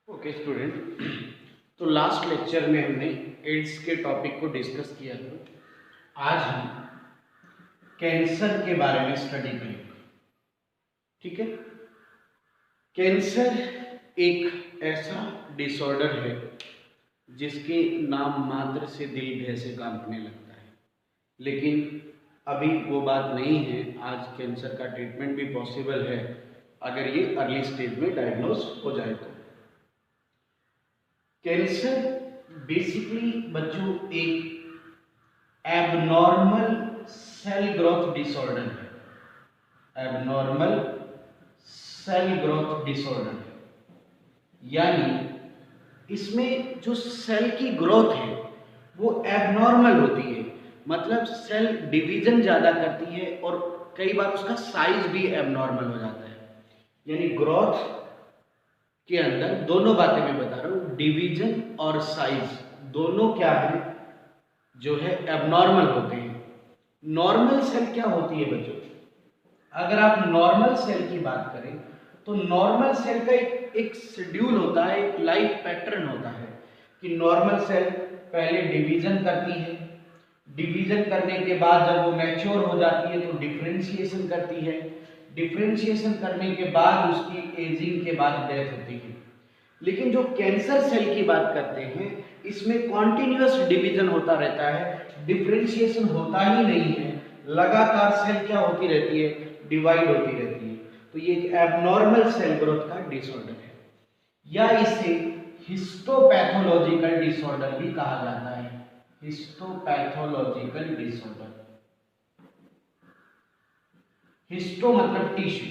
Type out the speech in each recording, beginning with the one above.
Okay student, तो last lecture में हमने एड्स के टॉपिक को डिस्कस किया था। आज हम कैंसर के बारे में स्टडी करेंगे। ठीक है। कैंसर एक ऐसा डिसऑर्डर है जिसके नाम मात्र से दिल भय से कांपने लगता है, लेकिन अभी वो बात नहीं है। आज कैंसर का ट्रीटमेंट भी पॉसिबल है अगर ये अर्ली स्टेज में डायग्नोज हो जाए तो। कैंसर बेसिकली बच्चों एक एबनॉर्मल सेल ग्रोथ डिसऑर्डर है। एबनॉर्मल सेल ग्रोथ डिसऑर्डर है, यानी इसमें जो सेल की ग्रोथ है वो एबनॉर्मल होती है। मतलब सेल डिवीजन ज़्यादा करती है और कई बार उसका साइज भी एबनॉर्मल हो जाता है। यानी ग्रोथ के अंदर दोनों बातें मैं बता रहा हूँ, डिवीजन और साइज दोनों क्या है, जो है एबनॉर्मल होते हैं। नॉर्मल सेल क्या होती है बच्चों? अगर आप नॉर्मल सेल की बात करें तो नॉर्मल सेल का एक शेड्यूल होता है, एक लाइफ पैटर्न होता है कि नॉर्मल सेल पहले डिवीजन करती है, डिवीजन करने के बाद जब वो मैच्योर हो जाती है तो डिफरेंशिएशन करती है, डिफरेंशिएशन करने के बाद उसकी एजिंग के बाद डेथ होती है। लेकिन जो कैंसर सेल की बात करते हैं इसमें कॉन्टिन्यूअस डिवीजन होता रहता है, डिफरेंशिएशन होता ही नहीं है, लगातार सेल क्या होती रहती है, डिवाइड होती रहती है। तो ये एक एबनॉर्मल सेल ग्रोथ का डिसऑर्डर है, या इसे हिस्टोपैथोलॉजिकल डिसऑर्डर भी कहा जाता है। हिस्टोपैथोलॉजिकल डिसऑर्डर, हिस्टो मतलब टिश्यू,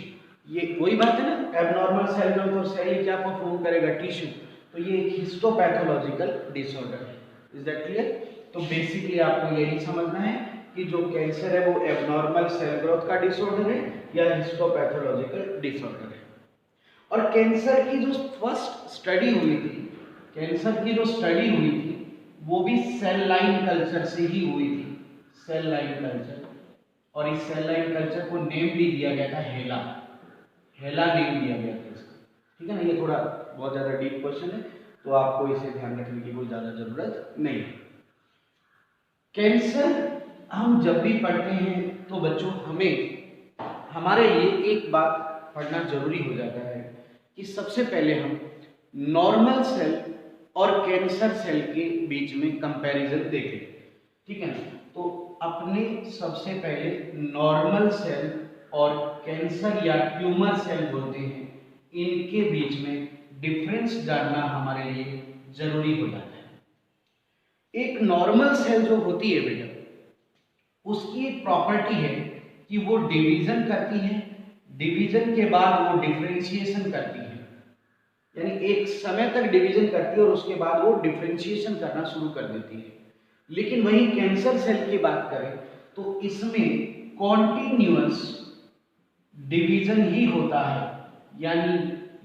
ये वही बात है ना, एबनॉर्मल सेल ग्रोथ और सेल क्या परफॉर्म करेगा, टिश्यू। तो ये एक हिस्टोपैथोलॉजिकल डिसऑर्डर है। Is that clear? तो बेसिकली आपको यही समझना है कि जो कैंसर है वो एबनॉर्मल सेल ग्रोथ का डिसऑर्डर है या हिस्टोपैथोलॉजिकल डिसऑर्डर है। और कैंसर की जो फर्स्ट स्टडी हुई थी, कैंसर की जो स्टडी हुई थी वो भी सेल लाइन कल्चर से ही हुई थी, सेल लाइन कल्चर। और इस सेल लाइन कल्चर को नेम भी दिया गया था हेला, हेला नेम दिया गया था इसको। ठीक है ना, ये थोड़ा बहुत ज़्यादा डीप क्वेश्चन है तो आपको इसे ध्यान रखने की कोई ज़्यादा जरूरत नहीं है। कैंसर हम जब भी पढ़ते हैं तो बच्चों हमारे लिए एक बात पढ़ना जरूरी हो जाता है कि सबसे पहले हम नॉर्मल सेल और कैंसर सेल के बीच में कंपैरिजन देखें। ठीक है ना, तो अपने सबसे पहले नॉर्मल सेल और कैंसर या ट्यूमर सेल बोलते हैं, इनके बीच में डिफरेंस जानना हमारे लिए जरूरी हो जाता है। एक नॉर्मल सेल जो होती है बेटा, उसकी एक प्रॉपर्टी है कि वो डिवीजन करती है, डिवीजन के बाद वो डिफरेंशिएशन करती है, यानी एक समय तक डिवीजन करती है और उसके बाद वो डिफरेंशिएशन करना शुरू कर देती है। लेकिन वही कैंसर सेल की बात करें तो इसमें कॉन्टिन्यूअस डिवीजन ही होता है, यानी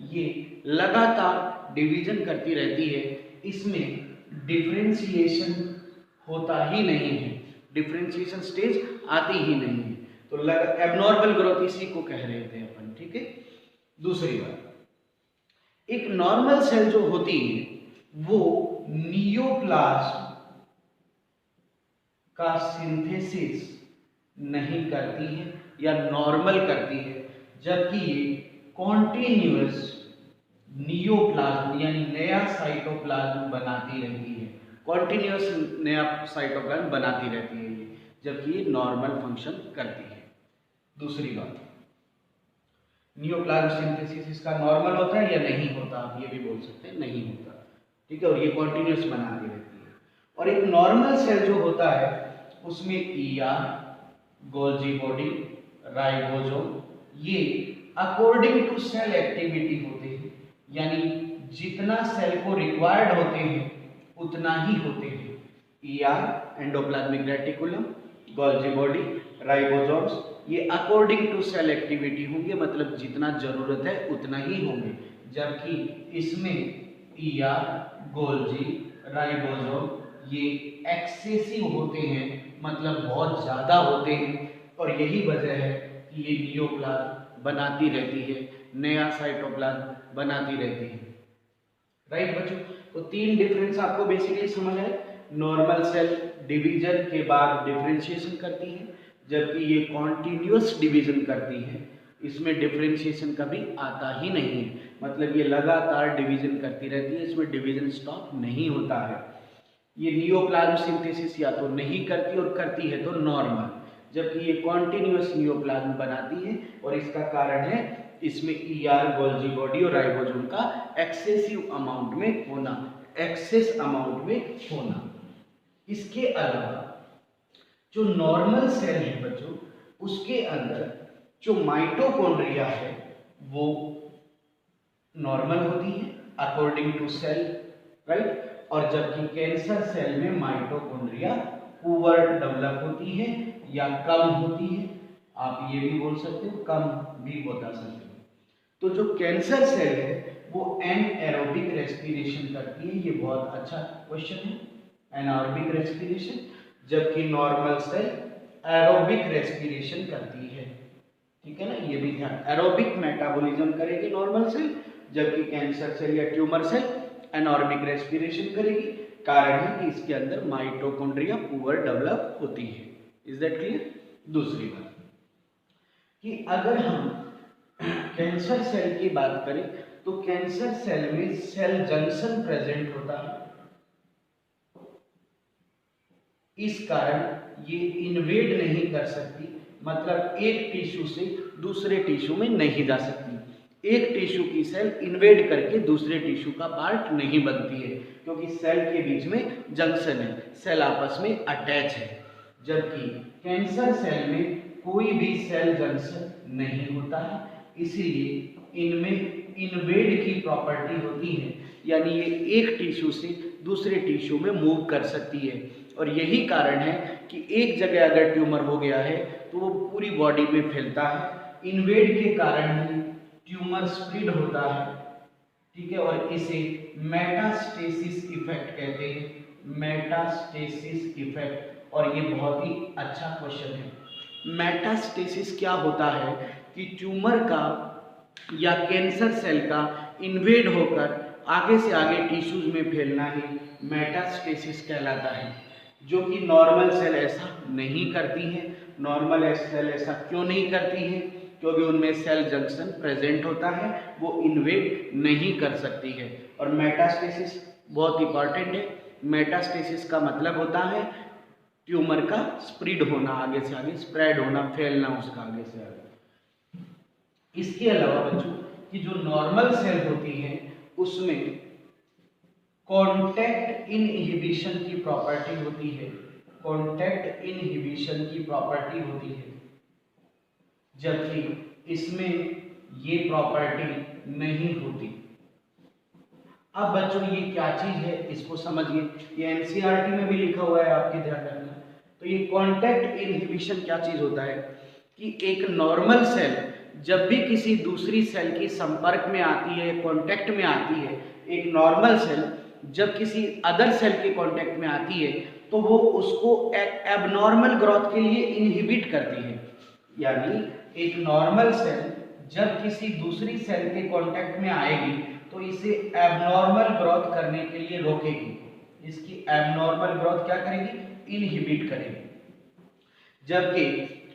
ये लगातार डिवीजन करती रहती है, इसमें डिफरेंशिएशन होता ही नहीं है, डिफरेंशिएशन स्टेज आती ही नहीं है। तो एबनॉर्मल ग्रोथ इसी को कह रहे थे अपन। ठीक है। दूसरी बात, एक नॉर्मल सेल जो होती है वो नियोप्लाज्म का सिंथेसिस नहीं करती है या नॉर्मल करती है, जबकि ये कॉन्टिन्यूअस नियोप्लाज्म यानी नया साइटोप्लाज्म बनाती रहती है, कॉन्टिन्यूअस नया साइटोप्लाज्म बनाती रहती है ये, जबकि ये नॉर्मल फंक्शन करती है। दूसरी बात, नियोप्लाज्म सिंथेसिस इसका नॉर्मल होता है या नहीं होता, आप ये भी बोल सकते हैं नहीं होता। ठीक है, और ये कॉन्टिन्यूअस बनाती रहती है। और एक नॉर्मल सेल जो होता है उसमें ईआर, गोल्जी बॉडी, राइबोसोम ये अकॉर्डिंग टू सेल एक्टिविटी होते हैं, यानी जितना सेल को रिक्वायर्ड होते हैं उतना ही होते हैं। ER endoplasmic reticulum, Golgi body, ribosomes ये अकॉर्डिंग टू सेल एक्टिविटी होंगे, मतलब जितना जरूरत है उतना ही होंगे, जबकि इसमें ईआर, गोल्जी, राइबोसोम ये एक्सेसिव होते हैं, मतलब बहुत ज़्यादा होते हैं। और यही वजह है कि ये नियोप्लाज्म बनाती रहती है, नया साइटोप्लाज्म बनाती रहती है। राइट बच्चों, तो तीन डिफरेंस आपको बेसिकली समझ आए। नॉर्मल सेल डिवीजन के बाद डिफरेंशिएशन करती है, जबकि ये कॉन्टिन्यूअस डिवीजन करती है, इसमें डिफरेंशिएशन कभी आता ही नहीं है, मतलब ये लगातार डिवीजन करती रहती है, इसमें डिवीजन स्टॉप नहीं होता है। ये नियोप्लाज्म सिंथेसिस या तो नहीं करती और करती है तो नॉर्मल, जबकि ये कॉन्टिन्यूअस नियोप्लाज्म बनाती है, और इसका कारण है इसमें ईआर, गोल्जी बॉडी और राइबोसोम का एक्सेसिव अमाउंट में होना, एक्सेस अमाउंट में होना। इसके अलावा जो नॉर्मल सेल है बच्चों, उसके अंदर जो माइटोकॉन्ड्रिया है वो नॉर्मल होती है अकॉर्डिंग टू सेल, राइट, और जबकि कैंसर सेल में माइटोकॉन्ड्रिया पुअर डेवलप होती है या कम होती है, आप ये भी बोल सकते हो, कम भी बता सकते हो। तो जो कैंसर सेल है वो एनएरोबिक रेस्पिरेशन करती है, ये बहुत अच्छा क्वेश्चन है, एनारोबिक रेस्पिरेशन, जबकि नॉर्मल सेल एरोबिक रेस्पिरेशन करती है, ठीक है ना, ये भी ध्यान, एरोबिक मेटाबॉलिज्म करेगी नॉर्मल सेल, जबकि कैंसर सेल या ट्यूमर सेल एनारोबिक रेस्पिरेशन करेगी। कारण है कि इसके अंदर माइटोकॉन्ड्रिया पुअर डेवलप होती है। Is that clear? दूसरी बात कि अगर हम कैंसर सेल की बात करें तो कैंसर सेल में सेल जंक्शन प्रेजेंट होता है, इस कारण ये इन्वेड नहीं कर सकती, मतलब एक टिश्यू से दूसरे टिश्यू में नहीं जा सकती। एक टिश्यू की सेल इन्वेड करके दूसरे टिश्यू का पार्ट नहीं बनती है, क्योंकि सेल के बीच में जंक्शन है, सेल आपस में अटैच है, जबकि कैंसर सेल में कोई भी सेल जंक्शन नहीं होता है, इसीलिए इनमें इन्वेड की प्रॉपर्टी होती है, यानी ये एक टिश्यू से दूसरे टिश्यू में मूव कर सकती है। और यही कारण है कि एक जगह अगर ट्यूमर हो गया है तो वो पूरी बॉडी में फैलता है, इन्वेड के कारण ही ट्यूमर स्प्रेड होता है, ठीक है, और इसे मेटास्टेसिस इफेक्ट कहते हैं, मेटास्टेसिस इफेक्ट। और ये बहुत ही अच्छा क्वेश्चन है। मेटास्टेसिस क्या होता है कि ट्यूमर का या कैंसर सेल का इन्वेड होकर आगे से आगे टिश्यूज में फैलना ही मेटास्टेसिस कहलाता है, जो कि नॉर्मल सेल ऐसा नहीं करती है। नॉर्मल सेल ऐसा क्यों नहीं करती है? क्योंकि उनमें सेल जंक्शन प्रेजेंट होता है, वो इन्वेड नहीं कर सकती है। और मेटास्टेसिस बहुत इंपॉर्टेंट है। मेटास्टेसिस का मतलब होता है ट्यूमर का स्प्रेड होना, आगे से आगे स्प्रेड होना, फैलना उसका आगे से आगे। इसके अलावा बच्चों की जो नॉर्मल सेल होती है उसमें कॉन्टैक्ट इनहिबिशन की प्रॉपर्टी होती है, कॉन्टैक्ट इनहिबिशन की प्रॉपर्टी होती है, जबकि इसमें ये प्रॉपर्टी नहीं होती। अब बच्चों ये क्या चीज है इसको समझिए, ये एनसीईआरटी में भी लिखा हुआ है, आपके ध्यान रखना। तो ये कॉन्टैक्ट इनहिबिशन क्या चीज होता है कि एक नॉर्मल सेल जब भी किसी दूसरी सेल की संपर्क में आती है, कांटेक्ट में आती है, एक नॉर्मल सेल जब किसी अदर सेल के कांटेक्ट में आती है तो वो उसको एबनॉर्मल ग्रोथ के लिए इनहिबिट करती है। यानी एक नॉर्मल सेल जब किसी दूसरी सेल के कांटेक्ट में आएगी तो इसे एबनॉर्मल ग्रोथ करने के लिए रोकेगी, इसकी एबनॉर्मल ग्रोथ क्या करेगी? इनहिबिट करेगी। जबकि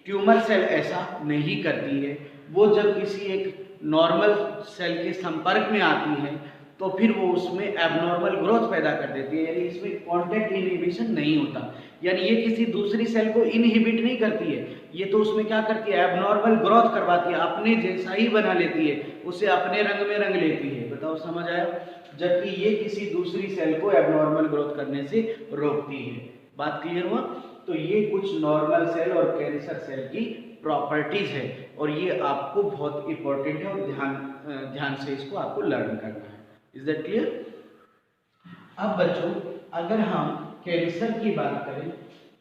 ट्यूमर सेल ऐसा नहीं करती है, वो जब किसी एक नॉर्मल सेल के संपर्क में आती है तो फिर वो उसमें एबनॉर्मल ग्रोथ पैदा कर देती है, यानी इसमें कॉन्टैक्ट इनहिबिशन नहीं होता। यानी ये किसी दूसरी सेल को इनहिबिट नहीं करती है, ये तो उसमें क्या करती है? एबनॉर्मल ग्रोथ करवाती है, अपने जैसा ही बना लेती है, उसे अपने रंग में रंग लेती है। बताओ समझ आया? जबकि ये किसी दूसरी सेल को एबनॉर्मल ग्रोथ करने से रोकती है। बात क्लियर हुआ? तो ये कुछ नॉर्मल सेल और कैंसर सेल की प्रॉपर्टीज है, और ये आपको बहुत इंपॉर्टेंट है, और ध्यान से इसको आपको लर्न करना है। Is that clear? अब बच्चों अगर हम कैंसर की बात करें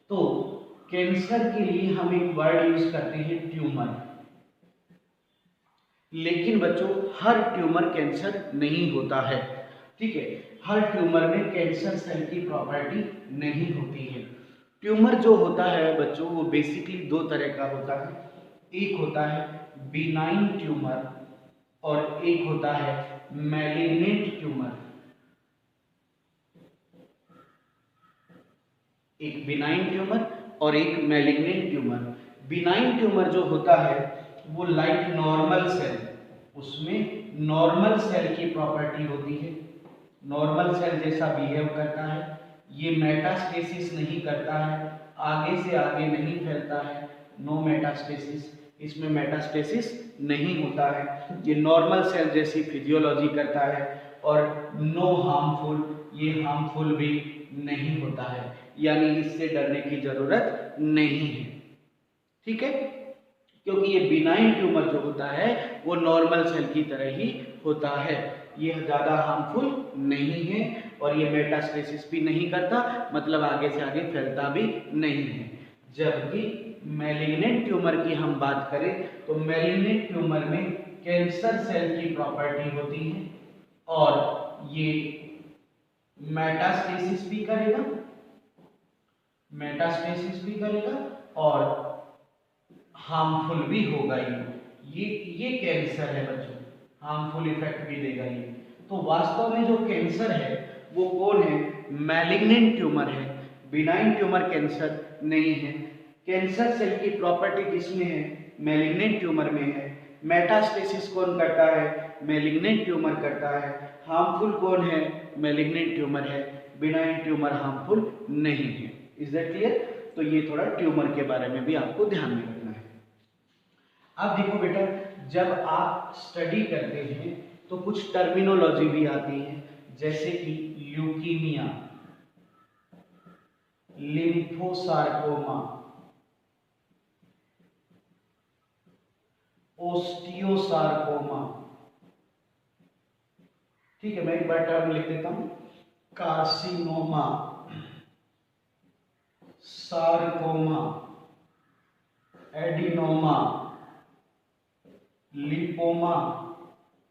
तो कैंसर के लिए हम एक वर्ड यूज करते हैं ट्यूमर। लेकिन बच्चों हर ट्यूमर कैंसर नहीं होता है, ठीक है, हर ट्यूमर में कैंसर सेल की प्रॉपर्टी नहीं होती है। ट्यूमर जो होता है बच्चों वो बेसिकली दो तरह का होता है, एक होता है बिनाइन ट्यूमर और एक होता है मैलिग्नेंट ट्यूमर। एक बिनाइन ट्यूमर और एक मैलिग्नेंट ट्यूमर। बिनाइन ट्यूमर जो होता है वो लाइक नॉर्मल सेल, उसमें नॉर्मल सेल की प्रॉपर्टी होती है, नॉर्मल सेल जैसा बिहेव करता है, ये मेटास्टेसिस नहीं करता है, आगे से आगे नहीं फैलता है, नो मेटास्टेसिस, इसमें मेटास्टेसिस नहीं होता है, ये नॉर्मल सेल जैसी फिजियोलॉजी करता है और नो हार्मफुल, ये हार्मफुल भी नहीं होता है, यानी इससे डरने की जरूरत नहीं है। ठीक है, क्योंकि ये बिनाइन ट्यूमर जो होता है वो नॉर्मल सेल की तरह ही होता है, ये ज़्यादा हार्मफुल नहीं है और ये मेटास्टेसिस भी नहीं करता, मतलब आगे से आगे फैलता भी नहीं है। जबकि मैलिग्नेंट ट्यूमर की हम बात करें तो मैलिग्नेंट ट्यूमर में कैंसर सेल की प्रॉपर्टी होती है और ये मेटास्टेसिस भी करेगा, मेटास्टेसिस भी करेगा और हार्मफुल भी होगा। ये कैंसर है बच्चों, हार्मफुल इफेक्ट भी देगा ये। तो वास्तव में जो कैंसर है वो कौन है? मैलिग्नेंट ट्यूमर है, बिनाइन ट्यूमर कैंसर नहीं है। कैंसर सेल की प्रॉपर्टी किसमें है? मैलिग्नेंट ट्यूमर में है। मेटास्टेसिस कौन करता है? मैलिग्नेंट ट्यूमर करता है। हार्मफुल कौन है? मैलिग्नेंट ट्यूमर है। बिनाइन ट्यूमर हार्मफुल नहीं है। Is that clear? तो ये थोड़ा ट्यूमर के बारे में भी आपको ध्यान में रखना है। अब देखो बेटा, जब आप स्टडी करते हैं तो कुछ टर्मिनोलॉजी भी आती है, जैसे कि ल्यूकीमिया, लिम्फोसार्कोमा, ओस्टियोसार्कोमा। ठीक है, मैं एक बार टर्म लिख देता हूं, कार्सिनोमा, सार्कोमा, एडिनोमा, लिपोमा।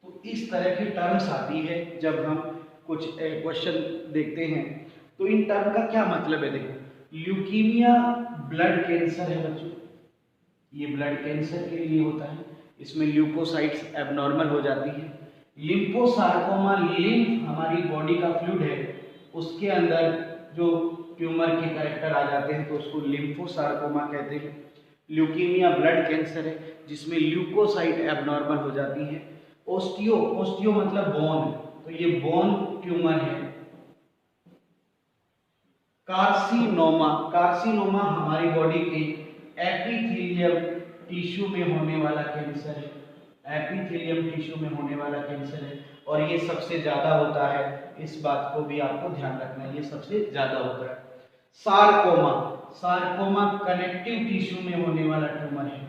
तो इस तरह की टर्म्स आती है जब हम कुछ क्वेश्चन देखते हैं। तो इन टर्म का क्या मतलब है? देखो, ल्यूकीमिया ब्लड कैंसर है बच्चों, ये ब्लड कैंसर के लिए होता है, इसमें ल्यूकोसाइट्स एबनॉर्मल हो जाती है। लिम्फोसार्कोमा, लिम्फ हमारी बॉडी का फ्लूइड है, उसके अंदर जो ट्यूमर के कैरेक्टर आ जाते हैं तो उसको लिम्फोसार्कोमा कहते हैं। ल्यूकीमिया ब्लड कैंसर है जिसमें ल्यूकोसाइट एबनॉर्मल हो जाती है। ओस्टियो, ओस्टियो मतलब बोन, तो ये बोन ट्यूमर है। कार्सिनोमा, कार्सिनोमा हमारी बॉडी के एपिथेलियम टिश्यू में होने वाला कैंसर है, एपिथेलियम टिश्यू में होने वाला कैंसर है और ये सबसे ज्यादा होता है, इस बात को भी आपको ध्यान रखना है, ये सबसे ज्यादा होता है। सार्कोमा, सार्कोमा कनेक्टिव टिश्यू में होने वाला ट्यूमर है,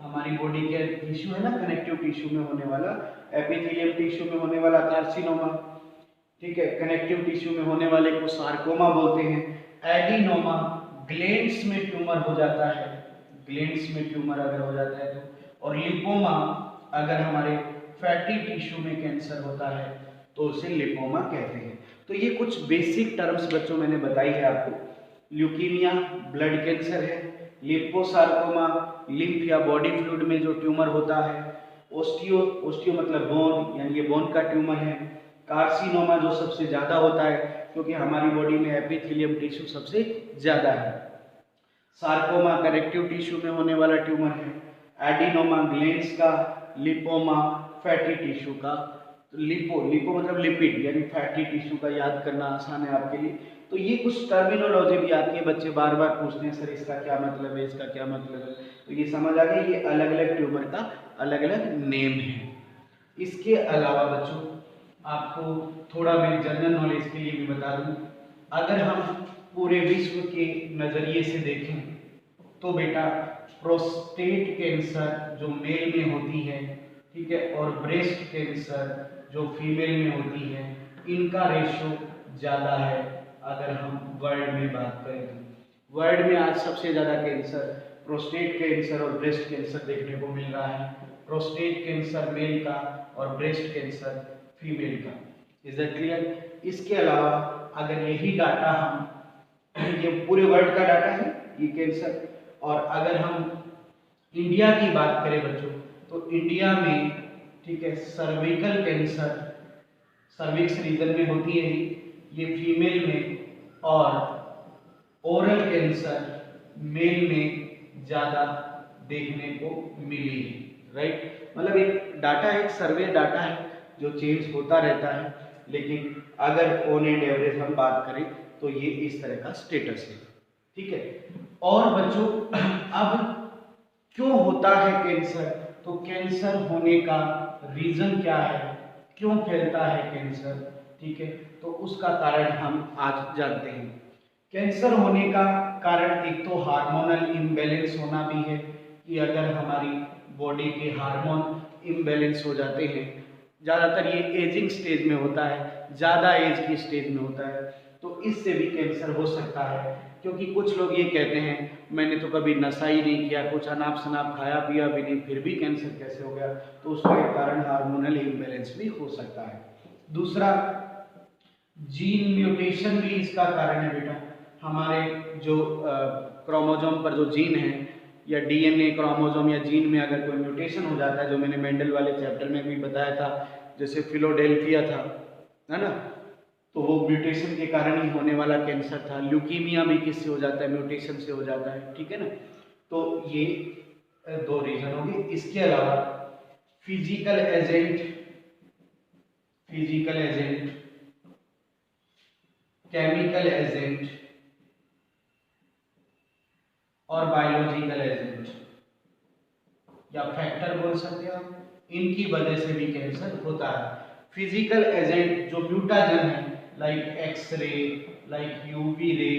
हमारी बॉडी के टिश्यू है ना, कनेक्टिव टिश्यू में होने वाला, एपिथेलियम टिश्यू में होने वाला कार्सिनोमा। ठीक है, कनेक्टिव टिश्यू में होने वाले को सार्कोमा बोलते हैं। एडिनोमा, ग्लैंड्स में ट्यूमर हो जाता है, ग्लैंड्स में ट्यूमर अगर हो जाता है तो। और लिपोमा, अगर हमारे फैटी टिश्यू में कैंसर होता है तो उसे लिपोमा कहते हैं। तो ये कुछ बेसिक टर्म्स बच्चों मैंने बताई है आपको। ल्यूकीमिया ब्लड कैंसर है, लिपोसार्कोमा लिम्फ या बॉडी फ्लूइड में जो ट्यूमर होता है, ओस्टियो, ओस्टियो मतलब बोन, यानी ये बोन का ट्यूमर है। कार्सिनोमा जो सबसे ज्यादा होता है क्योंकि हमारी बॉडी में एपिथेलियम टिश्यू सबसे ज्यादा है। सार्कोमा कनेक्टिव टिश्यू में होने वाला ट्यूमर है। एडिनोमा ग्लैंड्स का, लिपोमा फैटी टिश्यू का। तो लिपो, लिपो मतलब लिपिड यानी फैटी टिश्यू का, याद करना आसान है आपके लिए। तो ये कुछ टर्मिनोलॉजी भी आती है, बच्चे बार बार पूछते हैं सर इसका क्या मतलब है, इसका क्या मतलब है, तो ये समझ आ गया, ये अलग अलग ट्यूमर का अलग अलग नेम है। इसके अलावा बच्चों आपको थोड़ा मैं जनरल नॉलेज के लिए भी बता दूं, अगर हम पूरे विश्व के नज़रिए से देखें तो बेटा प्रोस्टेट कैंसर जो मेल में होती है, ठीक है, और ब्रेस्ट कैंसर जो फीमेल में होती है, इनका रेशो ज़्यादा है। अगर हम वर्ल्ड में बात करें तो वर्ल्ड में आज सबसे ज़्यादा कैंसर प्रोस्टेट कैंसर और ब्रेस्ट कैंसर देखने को मिल रहा है। प्रोस्टेट कैंसर मेल का और ब्रेस्ट कैंसर फीमेल का। Is that clear? इसके अलावा अगर यही डाटा हम, ये पूरे वर्ल्ड का डाटा है ये कैंसर, और अगर हम इंडिया की बात करें बच्चों तो इंडिया में, ठीक है, सर्विकल कैंसर सर्विक्स रीजन में होती है ये फीमेल में, और ओरल कैंसर मेल में ज़्यादा देखने को मिली है, राइट। मतलब एक डाटा है, एक सर्वे डाटा है जो चेंज होता रहता है, लेकिन अगर ऑन एंड एवरेज हम बात करें तो ये इस तरह का स्टेटस है, ठीक है। और बच्चों अब क्यों होता है कैंसर, तो कैंसर होने का रीजन क्या है, क्यों फैलता है कैंसर, ठीक है, तो उसका कारण हम आज जानते हैं। कैंसर होने का कारण एक तो हार्मोनल इम्बैलेंस होना भी है, कि अगर हमारी बॉडी के हार्मोन इम्बैलेंस हो जाते हैं, ज़्यादातर ये एजिंग स्टेज में होता है, ज़्यादा एज की स्टेज में होता है, तो इससे भी कैंसर हो सकता है। क्योंकि कुछ लोग ये कहते हैं मैंने तो कभी नशा ही नहीं किया, कुछ अनाप शनाप खाया पिया भी नहीं, फिर भी कैंसर कैसे हो गया, तो उसका एक कारण हार्मोनल इम्बैलेंस भी हो सकता है। दूसरा, जीन म्यूटेशन भी इसका कारण है बेटा। हमारे जो क्रोमोसोम पर जो जीन है या डीएनए क्रोमोसोम या जीन में अगर कोई म्यूटेशन हो जाता है, जो मैंने मेंडल वाले चैप्टर में भी बताया था, जैसे फिलोडेल्फिया था, है ना, तो वो म्यूटेशन के कारण ही होने वाला कैंसर था। ल्यूकीमिया भी किससे हो जाता है, म्यूटेशन से हो जाता है, ठीक है ना। तो ये दो रीजन हो गए। इसके अलावा फिजिकल एजेंट, केमिकल एजेंट और बायोलॉजिकल एजेंट या फैक्टर बोल सकते हो, इनकी वजह से भी कैंसर होता है। फिजिकल एजेंट जो म्यूटाजन है, like X-ray, like UV ray,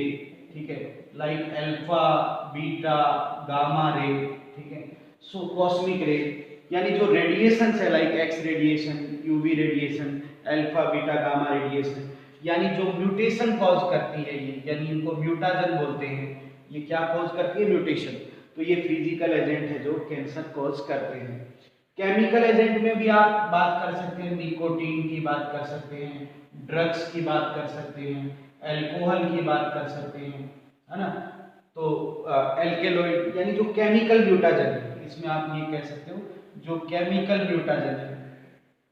ठीक है, like alpha beta gamma ray, ठीक है, सो कॉस्मिक रे, यानी जो रेडिएशन है like x radiation, UV radiation, alpha beta gamma radiation, यानी जो म्यूटेशन कॉज करती है ये, यानी इनको म्यूटाजन बोलते हैं, ये क्या कॉज करती है, म्यूटेशन। तो ये फिजिकल एजेंट है जो कैंसर कॉज करते हैं। केमिकल एजेंट में भी आप बात कर सकते हैं, निकोटीन की बात कर सकते हैं, ड्रग्स की बात कर सकते हैं, अल्कोहल की बात कर सकते हैं, है ना। तो एल्केलॉइड यानी जो केमिकल म्यूटाजन है, इसमें आप ये कह सकते हो जो केमिकल म्यूटाजन है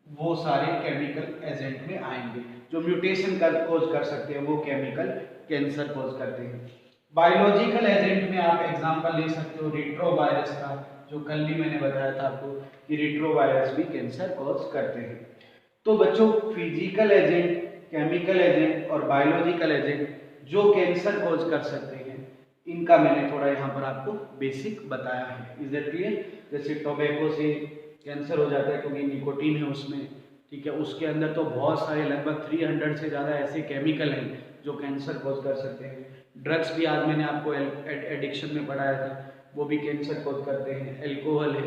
वो सारे केमिकल एजेंट में आएंगे। जो म्यूटेशन का कोज कर सकते हैं वो केमिकल कैंसर कोज करते हैं। बायोलॉजिकल एजेंट में आप एग्जांपल ले सकते हो रेट्रोवायरस का, जो कल भी मैंने बताया था आपको कि रेट्रोवायरस भी कैंसर कॉज करते हैं। तो बच्चों फिजिकल एजेंट, केमिकल एजेंट और बायोलॉजिकल एजेंट जो कैंसर कॉज कर सकते हैं, इनका मैंने थोड़ा यहाँ पर आपको बेसिक बताया है। Is that clear? जैसे टोबैको से कैंसर हो जाता है क्योंकि निकोटीन है उसमें, ठीक है, उसके अंदर तो बहुत सारे लगभग 300 से ज़्यादा ऐसे केमिकल हैं जो कैंसर कॉज कर सकते हैं। ड्रग्स भी आज मैंने आपको एडिक्शन में पढ़ाया था, वो भी कैंसर कॉज करते हैं। एल्कोहल है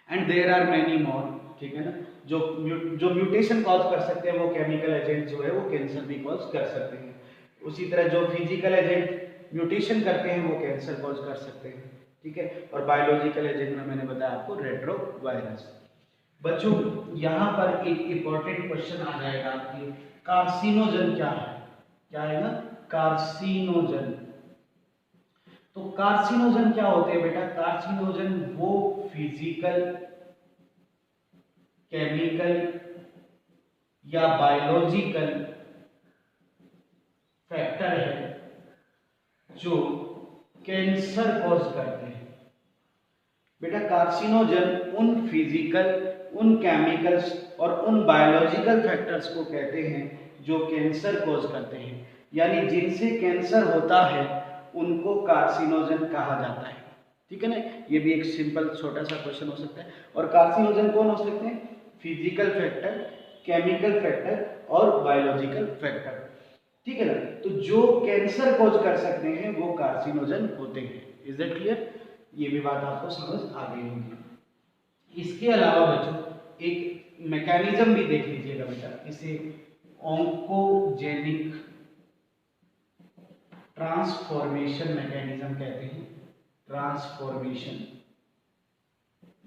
and there are many more, ठीक है ना। जो म्यूटेशन कॉज कर सकते हैं वो केमिकल एजेंट जो है वो कैंसर भी कॉज कर सकते हैं। उसी तरह जो फिजिकल एजेंट म्यूटेशन करते हैं वो कैंसर कॉज कर सकते हैं, ठीक है। और बायोलॉजिकल एजेंट में मैंने बताया आपको रेट्रोवायरस। बच्चों यहाँ पर एक इंपॉर्टेंट क्वेश्चन आ जाएगा आपके, कार्सिनोजन क्या है, क्या है ना, कार्सिनोजन। तो कार्सिनोजन क्या होते हैं बेटा? कार्सिनोजन वो फिजिकल, केमिकल या बायोलॉजिकल फैक्टर है जो कैंसर कॉज करते हैं। बेटा कार्सिनोजन उन फिजिकल, उन केमिकल्स और उन बायोलॉजिकल फैक्टर्स को कहते हैं जो कैंसर कॉज करते हैं, यानी जिनसे कैंसर होता है उनको कार्सिनोजन कहा जाता है, ठीक है ना। ये भी एक सिंपल छोटा सा क्वेश्चन हो सकता है। और कार्सिनोजन कौन हो सकते हैं? फिजिकल फैक्टर, केमिकल फैक्टर और बायोलॉजिकल फैक्टर, ठीक है ना। तो जो कैंसर कॉज कर सकते हैं वो कार्सिनोजन होते हैं। Is that clear? ये भी बात आपको समझ आ गई होगी। इसके अलावा बच्चों एक मैकेनिज्म भी देख लीजिएगा बेटा, इसे ऑन्कोजेनिक ट्रांसफॉर्मेशन मैकेनिज्म कहते हैं, ट्रांसफॉर्मेशन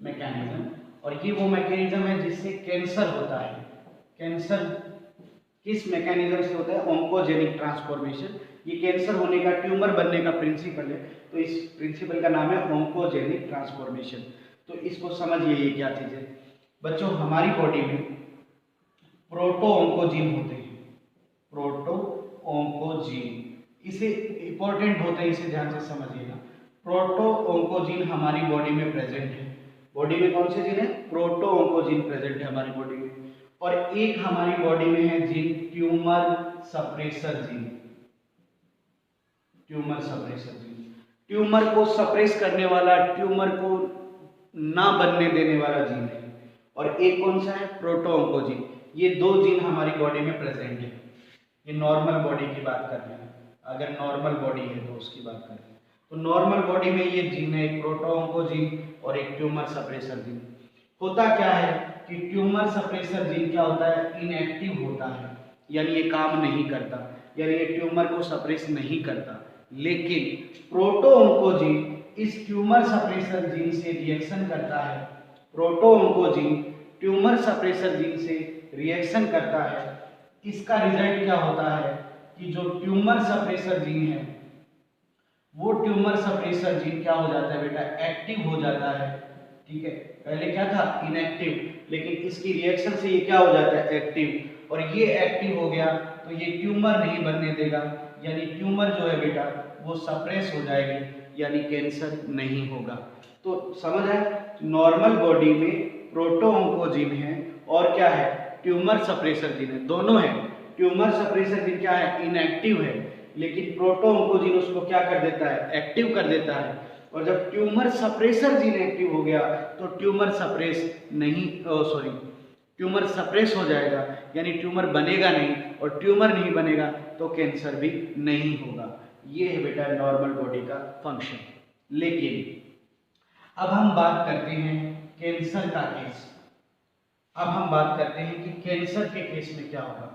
मैकेनिज्म। और ये वो मैकेनिज्म है जिससे कैंसर होता है। कैंसर किस मैकेनिज्म से होता है? Oncogenic transformation. ये कैंसर होने का, ट्यूमर बनने का प्रिंसिपल है, तो इस प्रिंसिपल का नाम है ऑन्कोजेनिक ट्रांसफॉर्मेशन। तो इसको समझिए ये क्या चीज है बच्चों। हमारी बॉडी में प्रोटो ऑन्कोजीन होते हैं, प्रोटो ऑन्कोजीन। इसे इंपॉर्टेंट होते हैं, इसे ध्यान से समझिएगा। प्रोटो ऑन्कोजीन हमारी बॉडी में प्रेजेंट है। बॉडी में कौन से जीन है? प्रोटो ऑन्कोजीन प्रेजेंट है हमारी बॉडी में। और एक हमारी बॉडी में है gene tumour suppressor gene. Tumour suppressor gene, tumour को सप्रेस करने वाला, ट्यूमर को ना बनने देने वाला जीन है। और एक कौन सा है? Proto oncogene. ये दो जीन हमारी बॉडी में प्रेजेंट है। ये नॉर्मल बॉडी की बात कर रहे हैं, अगर नॉर्मल बॉडी है तो उसकी बात कर रहे हैं। तो नॉर्मल बॉडी में ये जीन है, एक प्रोटो ऑन्कोजीन और एक ट्यूमर सप्रेसर जीन। होता क्या है कि ट्यूमर सप्रेसर जीन क्या होता है? इनएक्टिव होता है, यानी ये काम नहीं करता, यानी ये ट्यूमर को सप्रेस नहीं करता। लेकिन प्रोटो ऑन्कोजीन इस ट्यूमर सप्रेसर जीन से रिएक्शन करता है। Proto oncogene tumour suppressor gene से रिएक्शन करता है। इसका रिजल्ट क्या होता है कि जो ट्यूमर सप्रेसर जीन है, वो ट्यूमर सप्रेसर जीन क्या हो जाता है बेटा? एक्टिव हो जाता है। ठीक है, पहले क्या था? इनएक्टिव, लेकिन इसकी रिएक्शन से ये क्या हो जाता है? एक्टिव। और ये एक्टिव हो गया तो ये ट्यूमर नहीं बनने देगा, यानी ट्यूमर जो है बेटा वो सप्रेस हो जाएगी, यानी कैंसर नहीं होगा। तो समझ आए, नॉर्मल बॉडी में प्रोटो ऑन्कोजीन है और क्या है? ट्यूमर सप्रेसर जीन है। दोनों है। ट्यूमर सप्रेसर जीन क्या है? इनएक्टिव है, लेकिन प्रोटो ऑन्कोजीन उसको क्या कर देता है? एक्टिव कर देता है। और जब ट्यूमर सप्रेसर जीन एक्टिव हो गया तो ट्यूमर सप्रेस नहीं, सॉरी, ट्यूमर सप्रेस हो जाएगा, यानी ट्यूमर बनेगा नहीं, और ट्यूमर नहीं बनेगा तो कैंसर भी नहीं होगा। ये है बेटा नॉर्मल बॉडी का फंक्शन। लेकिन अब हम बात करते हैं कैंसर का केस। अब हम बात करते हैं कि कैंसर के केस में क्या होगा।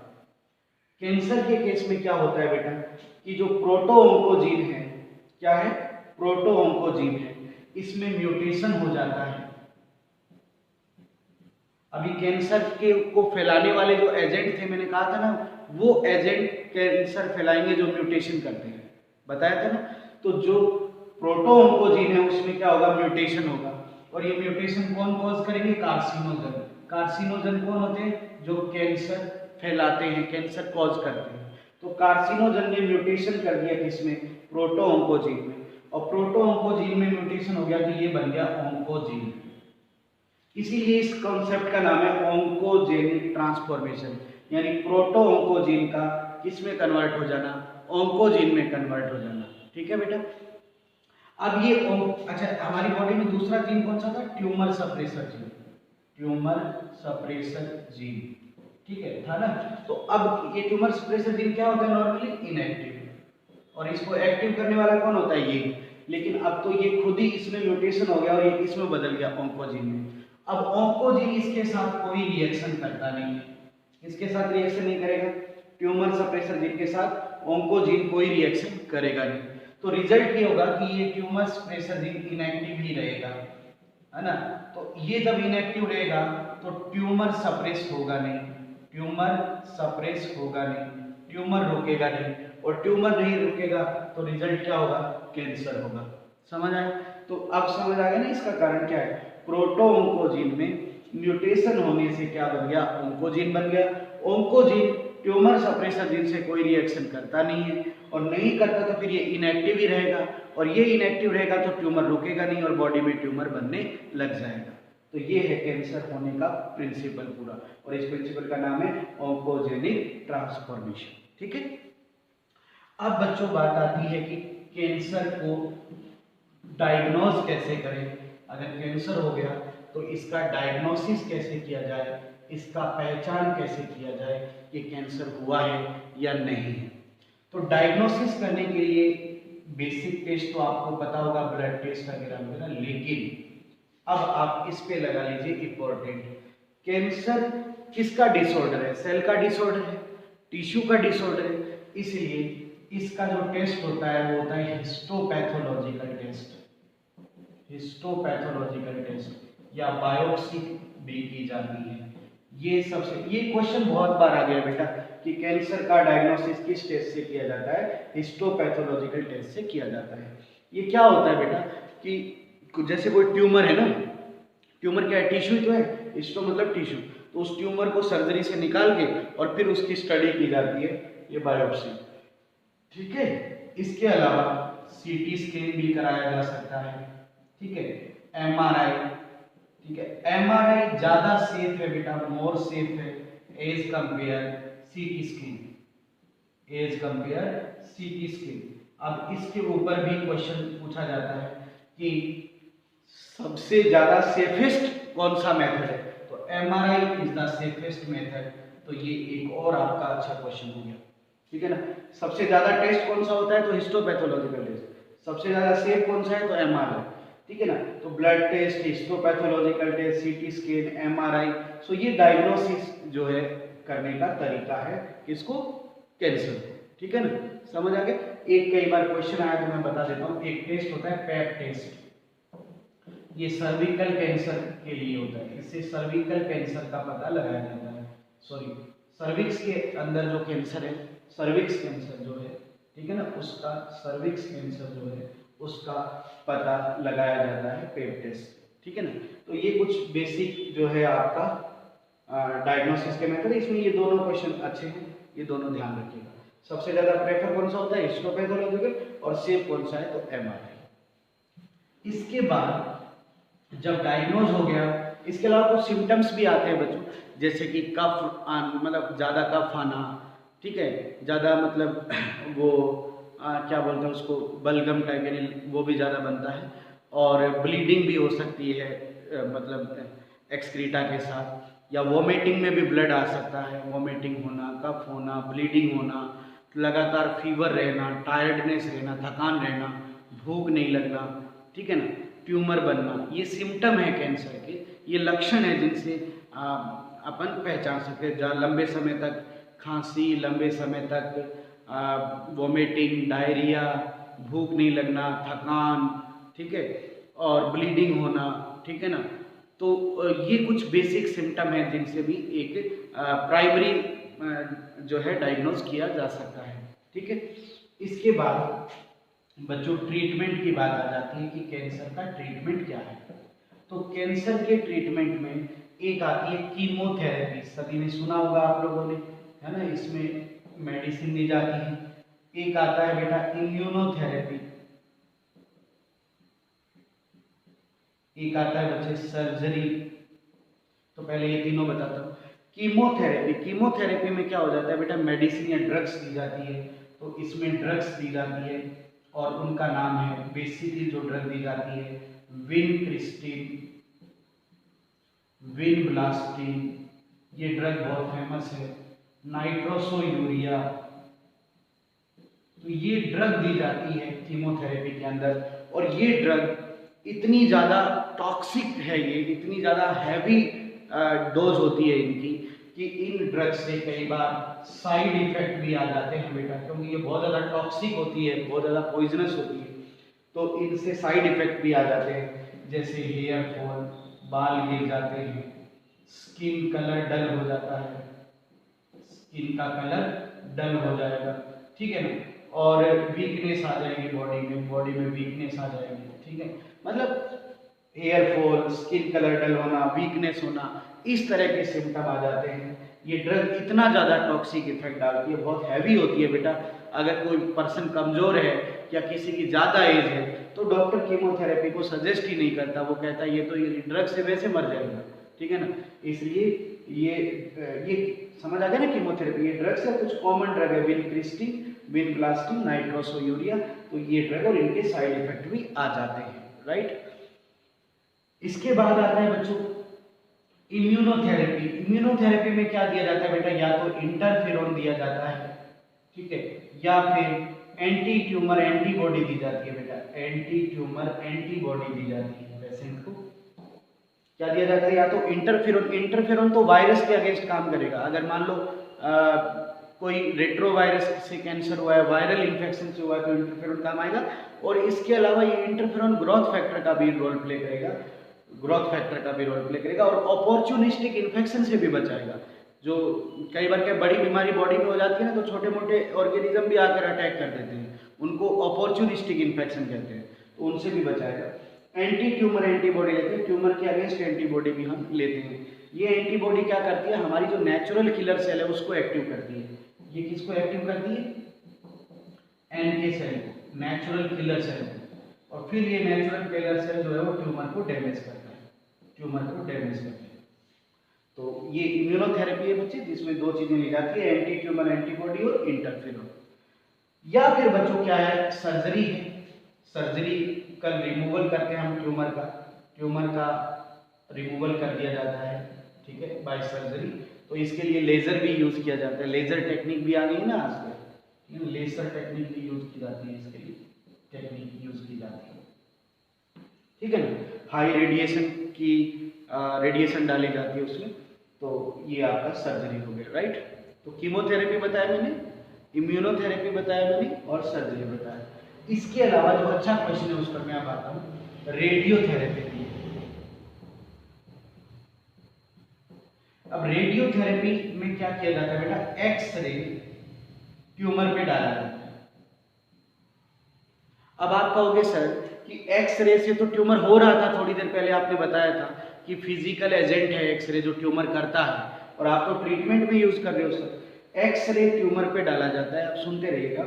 कैंसर के केस में क्या होता है बेटा कि जो प्रोटो ऑन्कोजीन है, क्या है? प्रोटो ऑन्कोजीन है, इसमें म्यूटेशन हो जाता है। अभी कैंसर के को फैलाने वाले जो एजेंट थे, मैंने कहा था ना, वो एजेंट कैंसर फैलाएंगे जो म्यूटेशन करते हैं, बताया था ना। तो जो प्रोटो ऑन्कोजीन है उसमें क्या होगा? म्यूटेशन होगा। और ये म्यूटेशन कौन कॉज करेंगे? कार्सिनोजन। कार्सिनोजन कौन होते हैं? जो कैंसर फैलाते हैं, कैंसर कॉज करते हैं। तो कार्सिनोजन ने म्यूटेशन कर दिया किसमें? प्रोटो ऑन्कोजीन में। और प्रोटो ऑन्कोजीन में म्यूटेशन हो गया तो ये बन गया ऑन्कोजीन। इसीलिए इस कॉन्सेप्ट का नाम है ऑन्कोजेनिक ट्रांसफॉर्मेशन, यानी प्रोटो ऑन्कोजीन का किसमें कन्वर्ट हो जाना? ऑन्कोजीन में कन्वर्ट हो जाना। ठीक है बेटा। अब ये अच्छा, हमारी बॉडी में दूसरा जीन कौन सा था? Tumour suppressor gene. Tumour suppressor gene, ठीक है, था ना। तो अब ये ट्यूमर सप्रेसर जीन क्या होता है? नॉर्मली इनएक्टिव, और इसको एक्टिव करने वाला कौन होता है? ये। लेकिन अब तो ये खुद ही इसमें म्यूटेशन हो गया और ये किसमें बदल गया? ऑन्कोजीन में। अब ऑन्कोजीन इसके साथ कोई रिएक्शन करता नहीं है। इसके साथ रिएक्शन नहीं करेगा, ट्यूमर सप्रेसर जीन के साथ ऑन्कोजीन कोई रिएक्शन करेगा नहीं। तो रिजल्ट ये होगा कि ये ट्यूमर सप्रेसर जीन इनएक्टिव ही रहेगा, है ना। तो ये जब इनएक्टिव रहेगा तो ट्यूमर सप्रेस होगा नहीं, ट्यूमर सप्रेस होगा नहीं, ट्यूमर रुकेगा नहीं, और ट्यूमर नहीं रुकेगा तो रिजल्ट क्या होगा? कैंसर होगा। समझ आया? तो अब समझ आ गया ना इसका कारण क्या है? प्रोटो ऑन्कोजीन में म्यूटेशन होने से क्या बन गया? ऑन्कोजीन बन गया। ऑन्कोजीन ट्यूमर सप्रेसर जीन से कोई रिएक्शन करता नहीं है, और नहीं करता तो फिर ये इनएक्टिव ही रहेगा, और ये इनएक्टिव रहेगा तो ट्यूमर रुकेगा नहीं और बॉडी में ट्यूमर बनने लग जाएगा। तो ये है कैंसर होने का प्रिंसिपल पूरा, और इस प्रिंसिपल का नाम है ऑन्कोजेनिक ट्रांसफॉर्मेशन। ठीक है। अब बच्चों बात आती है कि कैंसर को डायग्नोज कैसे करें। अगर कैंसर हो गया तो इसका डायग्नोसिस कैसे किया जाए, इसका पहचान कैसे किया जाए कि कैंसर हुआ है या नहीं है। तो डायग्नोसिस करने के लिए बेसिक टेस्ट तो आपको पता होगा, ब्लड टेस्ट वगैरह वगैरह, लेकिन अब आप इस पे लगा लीजिए इंपॉर्टेंट, कैंसर किसका डिसऑर्डर है? सेल का डिसऑर्डर है, टिश्यू का डिसऑर्डर है, इसलिए इसका जो टेस्ट होता है वो होता है हिस्टोपैथोलॉजिकल टेस्ट। हिस्टोपैथोलॉजिकल टेस्ट या बायोप्सी भी की जाती है। ये क्वेश्चन बहुत बार आ गया बेटा कि कैंसर का डायग्नोसिस किस टेस्ट से किया जाता है? हिस्टोपैथोलॉजिकल टेस्ट से किया जाता है। ये क्या होता है बेटा कि जैसे कोई ट्यूमर है ना, ट्यूमर क्या है? टिश्यू तो है, हिस्टो मतलब टिश्यू, तो उस ट्यूमर को सर्जरी से निकाल के और फिर उसकी स्टडी की जाती है, ये बायोप्सी। ठीक है। इसके अलावा सीटी स्कैन भी कराया जा सकता है, ठीक है। एमआरआई, ठीक है, एमआरआई ज्यादा सेफ है बेटा, मोर सेफ है as compare CT scan, as compare CT scan. अब इसके ऊपर भी क्वेश्चन पूछा जाता है कि सबसे ज्यादा सेफेस्ट कौन सा मेथड है, तो MRI is the safest method. तो ये एक और आपका अच्छा क्वेश्चन हो गया, ठीक है ना। सबसे ज्यादा टेस्ट कौन सा होता है, तो हिस्टोपैथोलॉजिकल टेस्ट। सबसे ज्यादा सेफ कौन सा है, तो एमआरआई, ठीक है ना। तो blood test, histopathological test, CT scan, MRI. So ये डायग्नोसिस जो है करने का तरीका है किसको, कैंसर को, ठीक है ना। समझ आ गया। एक कई बार क्वेश्चन आया तो मैं बता देता हूँ। एक टेस्ट होता है पैप टेस्ट, ये सर्विकल कैंसर के लिए होता है। इससे सर्विकल कैंसर का पता लगाया जाता है। सॉरी, सर्विक्स के अंदर जो कैंसर है, सर्विक्स कैंसर जो है, ठीक है ना, उसका सर्विक्स कैंसर जो है उसका पता लगाया जाता है पेप टेस्ट, ठीक है ना। तो ये कुछ बेसिक जो है आपका डायग्नोसिस के मेथड। इसमें ये दोनों क्वेश्चन अच्छे हैं, ये दोनों ध्यान रखिएगा। सबसे ज्यादा प्रेफर कौन सा होता है, हिस्टोपैथोलॉजिकल, और सेफ कौन सा है, तो एमआरआई। इसके बाद जब डायग्नोज हो गया, इसके अलावा कुछ सिम्टम्स भी आते हैं बच्चों, जैसे कि कफ मतलब ज़्यादा कफ आना, ठीक है, ज़्यादा मतलब वो क्या बोलते हैं उसको, बलगम टाइप, यानी वो भी ज़्यादा बनता है, और ब्लीडिंग भी हो सकती है मतलब एक्सक्रीटा के साथ, या वोमिटिंग में भी ब्लड आ सकता है, वोमिटिंग होना, कफ होना, ब्लीडिंग होना, लगातार फीवर रहना, टायर्डनेस रहना, थकान रहना, भूख नहीं लगना, ठीक है ना, ट्यूमर बनना, ये सिम्टम है कैंसर के, ये लक्षण है जिनसे अपन पहचान सकते हैं। जहाँ लंबे समय तक खांसी, लंबे समय तक वोमिटिंग, डायरिया, भूख नहीं लगना, थकान, ठीक है, और ब्लीडिंग होना, ठीक है ना। तो ये कुछ बेसिक सिम्टम है जिनसे भी एक प्राइमरी जो है डायग्नोज किया जा सकता है, ठीक है। इसके बाद बच्चों ट्रीटमेंट की बात आ जाती है कि कैंसर का ट्रीटमेंट क्या है। तो कैंसर के ट्रीटमेंट में एक आती है कीमोथेरेपी, सभी ने सुना होगा आप लोगों ने, है ना, इसमें मेडिसिन दी जाती है। एक आता है बेटा इम्यूनोथेरेपी, एक आता है बच्चे सर्जरी। तो पहले ये तीनों बताता हूँ। कीमोथेरेपी, कीमोथेरेपी में क्या हो जाता है बेटा, मेडिसिन या ड्रग्स दी जाती है। तो इसमें ड्रग्स दी जाती है और उनका नाम है, बेसिकली जो ड्रग दी जाती है, विनक्रिस्टिन, विनब्लास्टिन, ये ड्रग बहुत फेमस है, नाइट्रोसोयूरिया। तो ये ड्रग दी जाती है कीमोथेरेपी के अंदर, और ये ड्रग इतनी ज़्यादा टॉक्सिक है, ये इतनी ज़्यादा हैवी डोज होती है इनकी, कि इन ड्रग से कई बार साइड इफेक्ट भी आ जाते हैं बेटा, क्योंकि ये बहुत ज़्यादा टॉक्सिक होती है, बहुत ज़्यादा पॉइजनस होती है। तो इनसे साइड इफेक्ट भी आ जाते हैं, जैसे हेयर फॉल, बाल गिर जाते हैं, स्किन कलर डल हो जाता है, स्किन का कलर डल हो जाएगा, ठीक है ना, और वीकनेस आ जाएगी बॉडी में वीकनेस आ जाएगी, ठीक है। मतलब हेयर फॉल, स्किन कलर डल होना, वीकनेस होना, इस तरह के सिम्टम आ जाते हैं। ये ड्रग इतना ज़्यादा टॉक्सिक इफेक्ट डालती है, बहुत हैवी होती है बेटा। अगर कोई पर्सन कमज़ोर है या किसी की ज़्यादा एज है तो डॉक्टर कीमोथेरेपी को सजेस्ट ही नहीं करता, वो कहता है ये तो ये ड्रग से वैसे मर जाएगा, ठीक है ना। इसलिए ये समझ आ गया ना, कीमोथेरेपी ये ड्रग्स है, कुछ कॉमन ड्रग है, विनक्रिस्टिन, विनब्लास्टिन, नाइट्रोसोयूरिया। तो ये ड्रग और इनके साइड इफेक्ट भी आ जाते हैं, राइट। इसके बाद आता है बच्चों इम्यूनोथेरेपी। इम्यूनोथेरेपी में क्या दिया जाता है बेटा, या तो इंटरफेरोन दिया जाता है, ठीक है, या फिर एंटी ट्यूमर एंटीबॉडी दी जाती है बेटा, एंटी ट्यूमर एंटीबॉडी दी जाती है पेशेंट को। क्या दिया जाता है, या तो इंटरफेरोन, इंटरफेरोन तो वायरस के अगेंस्ट काम करेगा। अगर मान लो कोई रेट्रोवायरस से कैंसर हुआ है, वायरल इन्फेक्शन से हुआ है, तो इंटरफेरोन काम आएगा। और इसके अलावा ये इंटरफेरोन ग्रोथ फैक्टर का भी रोल प्ले करेगा, ग्रोथ फैक्टर का भी रोल प्ले करेगा, और अपॉर्चुनिस्टिक इन्फेक्शन से भी बचाएगा। जो कई बार क्या बड़ी बीमारी बॉडी में हो जाती है ना, तो छोटे मोटे ऑर्गेनिज्म भी आकर अटैक कर देते हैं, उनको अपॉर्चुनिस्टिक इन्फेक्शन कहते हैं, तो उनसे भी बचाएगा। एंटी ट्यूमर एंटीबॉडी लेते हैं, ट्यूमर के अगेंस्ट एंटीबॉडी भी हम लेते हैं। ये एंटीबॉडी क्या करती है, हमारी जो नेचुरल किलर सेल है उसको एक्टिव करती है। ये किसको एक्टिव करती है, NK सेल को, नेचुरल किलर सेल को, और फिर ये नेचुरल किलर सेल जो है वो ट्यूमर को डैमेज करता है, ट्यूमर को डैमेज करता है। तो ये इम्यूनोथेरेपी है बच्चे, जिसमें दो चीजें ली जाती है, एंटी ट्यूमर एंटीबॉडी और इंटरफेरोन। या फिर बच्चों क्या है, सर्जरी है, सर्जरी का रिमूवल करते हैं हम ट्यूमर का, ट्यूमर का रिमूवल कर दिया जाता है, ठीक है, बाय सर्जरी। तो इसके लिए लेजर भी यूज किया जाता है, लेजर टेक्निक भी आ गई ना आजकल, लेजर टेक्निक भी यूज की जाती है, इसके लिए टेक्निक यूज की जाती है, ठीक है ना। हाई रेडिएशन की रेडिएशन डाली जाती है उसमें, तो ये आपका सर्जरी हो गया, राइट। तो कीमोथेरेपी बताया मैंने, इम्यूनोथेरेपी बताया मैंने, और सर्जरी बताया। इसके अलावा जो अच्छा क्वेश्चन है उस पर मैं अब आता हूँ, रेडियोथेरेपी भी है। अब रेडियोथेरेपी में क्या किया जाता है बेटा, एक्सरे ट्यूमर पे डाला जाता है। अब आप कहोगे सर कि एक्सरे से तो ट्यूमर हो रहा था, थोड़ी देर पहले आपने बताया था कि फिजिकल एजेंट है एक्सरे जो ट्यूमर करता है, और आप तो ट्रीटमेंट में यूज कर रहे हो सर। एक्सरे ट्यूमर पे डाला जाता है, आप सुनते रहिएगा,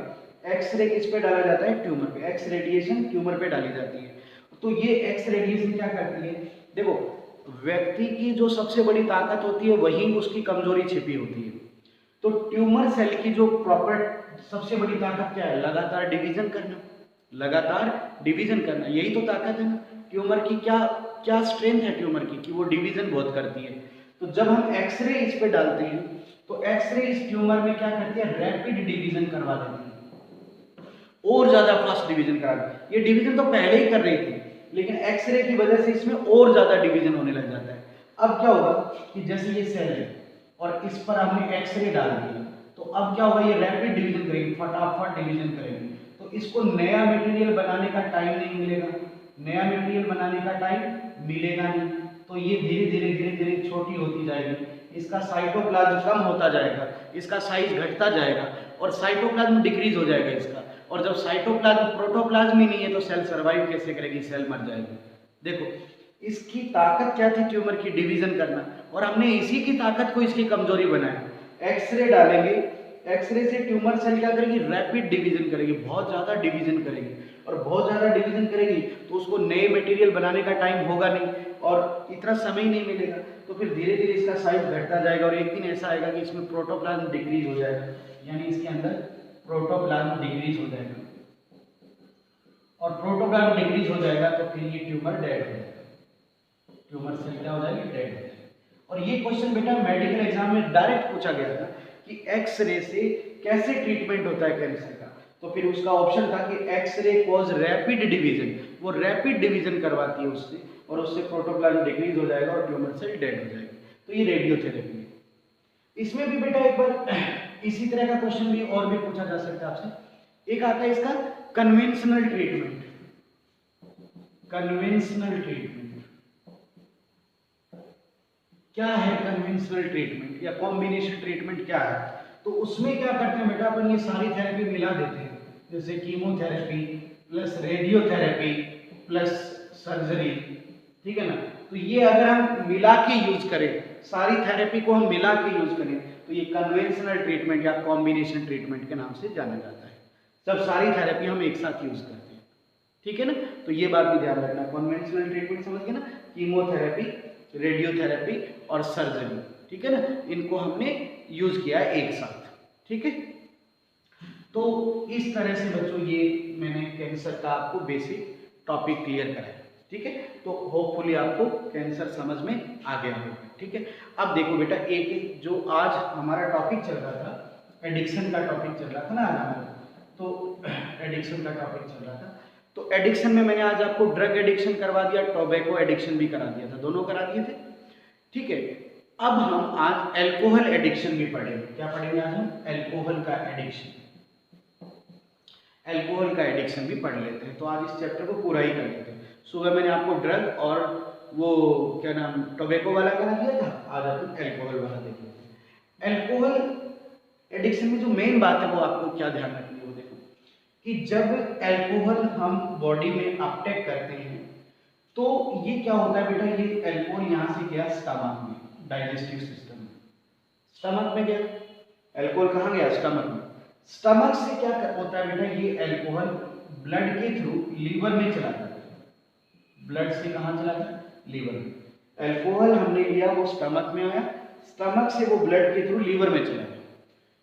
एक्सरे किस पे डाला जाता है, ट्यूमर पे। एक्स रेडिएशन ट्यूमर पे डाली जाती है। तो ये एक्स रेडिएशन क्या करती है, देखो व्यक्ति की जो सबसे बड़ी ताकत होती है वहीं उसकी कमजोरी छिपी होती है। तो ट्यूमर सेल की जो प्रॉपर सबसे बड़ी ताकत क्या है, लगातार डिवीजन करना, लगातार डिवीजन करना, यही तो ताकत है ना ट्यूमर की। क्या क्या स्ट्रेंथ है ट्यूमर की, कि वो डिवीजन बहुत करती है। तो जब हम एक्सरे इस पे डालते हैं तो एक्सरे इस ट्यूमर में क्या करती है, रैपिड डिवीजन करवा देती है, और ज्यादा फास्ट डिवीजन करा देती है। ये डिवीजन तो पहले ही कर रही थी, लेकिन एक्सरे की वजह से इसमें और ज्यादा डिवीजन होने लग जाता है। अब क्या होगा कि जैसे ये सेल है और इस पर हमने एक्सरे डाल दिया, तो अब क्या होगा, ये रैपिड डिवीजन करेगी, फटाफट डिवीजन करेगी। तो इसको नया मटेरियल बनाने का टाइम नहीं मिलेगा, नया मटेरियल बनाने का टाइम मिलेगा नहीं। तो ये धीरे धीरे धीरे धीरे छोटी होती जाएगी, इसका साइटोप्लाज्म कम होता जाएगा, इसका साइज घटता जाएगा, और साइटोप्लाज्म डिक्रीज हो जाएगा इसका। और जब साइटोप्लाज्म, प्रोटोप्लाज्म ही नहीं है तो सेल सर्वाइव कैसे करेगी, सेल मर जाएगी। देखो इसकी ताकत क्या थी ट्यूमर की, डिवीजन करना, और हमने इसी की ताकत को इसकी कमजोरी बनाया। एक्सरे डालेंगे, एक्सरे से ट्यूमर सेल क्या करेगी, रैपिड डिवीजन करेगी, बहुत ज्यादा डिवीजन करेगी, और बहुत ज्यादा डिवीजन करेगी तो उसको नए मटेरियल बनाने का टाइम होगा नहीं, और इतना समय नहीं मिलेगा। तो फिर धीरे धीरे इसका साइज घटता जाएगा, और एक दिन ऐसा आएगा कि इसमें प्रोटोप्लाज्म डिक्रीज हो जाएगा, यानी इसके अंदर प्रोटोप्लाज्म डिक्रीज हो जाएगा, और प्रोटोप्लाज्म डिक्रीज हो जाएगा तो फिर ये ट्यूमर डेड हो जाएगा, ट्यूमर सेल क्या हो जाएगी, डेड हो जाएगी। और ये क्वेश्चन बेटा मेडिकल एग्जाम में डायरेक्ट पूछा गया था कि एक्सरे से कैसे ट्रीटमेंट होता है कैंसर का। तो फिर उसका ऑप्शन था कि एक्सरे कॉज रैपिड डिवीजन, वो रैपिड डिवीजन करवाती है उससे, और उससे प्रोटोप्लाज्म डिक्रीज हो जाएगा और ट्यूमर सेल डेड हो जाएगी। तो ये रेडियोथेरेपी है। इसमें भी बेटा एक बार इसी तरह का क्वेश्चन भी और भी पूछा जा सकता है आपसे। एक आता है इसका कन्वेंशनल ट्रीटमेंट, कन्वेंशनल ट्रीटमेंट क्या है, कन्वेंशनल ट्रीटमेंट या कॉम्बिनेशन ट्रीटमेंट क्या है। तो उसमें क्या करते हैं बेटा, अपन ये सारी थेरेपी मिला देते हैं, जैसे chemotherapy plus radiotherapy plus surgery, ठीक है ना। तो ये अगर हम मिला के यूज करें, सारी थेरेपी को हम मिला के यूज करें, तो ये कन्वेंशनल ट्रीटमेंट या कॉम्बिनेशन ट्रीटमेंट के नाम से जाना जाता है। सब सारी थेरेपी हम एक साथ यूज करते हैं, ठीक है ना। तो ये बात भी ध्यान रखना, कन्वेंशनल ट्रीटमेंट समझ गए ना, कीमोथेरेपी, रेडियोथेरेपी और सर्जरी, ठीक है ना, इनको हमने यूज किया है एक साथ, ठीक है। तो इस तरह से बच्चों ये मैंने कैंसर का आपको बेसिक टॉपिक क्लियर कराया, ठीक है। तो होपफुली आपको कैंसर समझ में आ गया होगा, ठीक है। अब देखो बेटा, एक जो आज हमारा टॉपिक चल रहा था, एडिक्शन का टॉपिक चल रहा था ना आज हमारा, तो एडिक्शन का टॉपिक चल रहा था। तो एडिक्शन में मैंने आज आपको ड्रग एडिक्शन करवा दिया, टोबैको एडिक्शन भी करा दिया था, दोनों करा दिए थे, ठीक है। अब हम आज एल्कोहल एडिक्शन भी पढ़ेंगे। क्या पढ़ेंगे आज हम, एल्कोहल का एडिक्शन, एल्कोहल का एडिक्शन भी पढ़ लेते हैं। तो आज इस चैप्टर को पूरा ही कर लेते हैं। सुबह मैंने आपको ड्रग और वो क्या नाम टोबैको वाला करा दिया था, आज अपन एल्कोहल वाला देख लेते हैं। एल्कोहल एडिक्शन में जो मेन बात है वो आपको क्या ध्यान रखनी है, वो देखो कि जब एल्कोहल हम बॉडी में अपटेक करते हैं तो ये क्या होता है बेटा, ये एल्कोहल यहाँ से गया स्टमक में, डाइजेस्टिव सिस्टम में, स्टमक में गया एल्कोहल, कहाँ गया, स्टमक में। स्टमक से क्या होता है बेटा, ये अल्कोहल ब्लड के थ्रू लीवर में चला जाता है। ब्लड से कहाँ चला गया, लीवर में। अल्कोहल हमने लिया, वो स्टमक में आया, स्टमक से वो ब्लड के थ्रू लीवर में चला गया।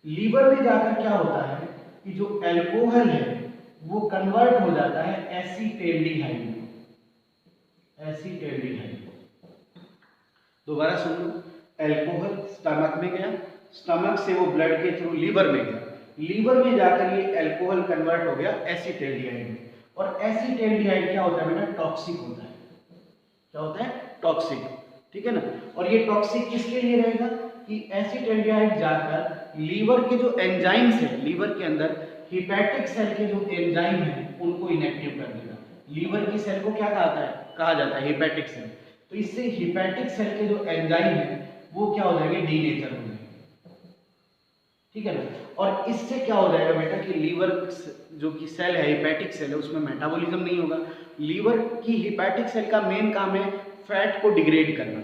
लीवर में जाकर क्या होता है कि जो अल्कोहल है वो कन्वर्ट हो जाता है एसीटेल्डिहाइड में। एसीटेल्डिहाइड, दोबारा सुन लो, अल्कोहल स्टमक में गया, स्टमक से वो ब्लड के थ्रू लीवर में गया, लीवर में जाकर ये अल्कोहल कन्वर्ट हो गया एसीटेल्डिहाइड में। और एसीटेल्डिहाइड क्या होता है बेटा, टॉक्सिक होता है। क्या होता है, टॉक्सिक, ठीक है ना। और ये टॉक्सिक किसके लिए रहेगा कि एसीटेल्डिहाइड जाकर लीवर के जो एंजाइम्स है, लीवर के अंदर हिपैटिक सेल के जो एंजाइम है उनको इनएक्टिव कर देगा। लीवर की सेल को क्या कहा जाता है, हिपैटिक सेल। तो इससे हिपैटिक सेल के जो एंजाइम है वो क्या हो जाएंगे, डीनेचर हो जाएंगे, ठीक है ना। और इससे क्या हो जाएगा बेटा कि लीवर जो कि सेल है, हिपैटिक सेल है, उसमें मेटाबॉलिज्म नहीं होगा। लीवर की हिपैटिक सेल का मेन काम है फैट को डिग्रेड करना,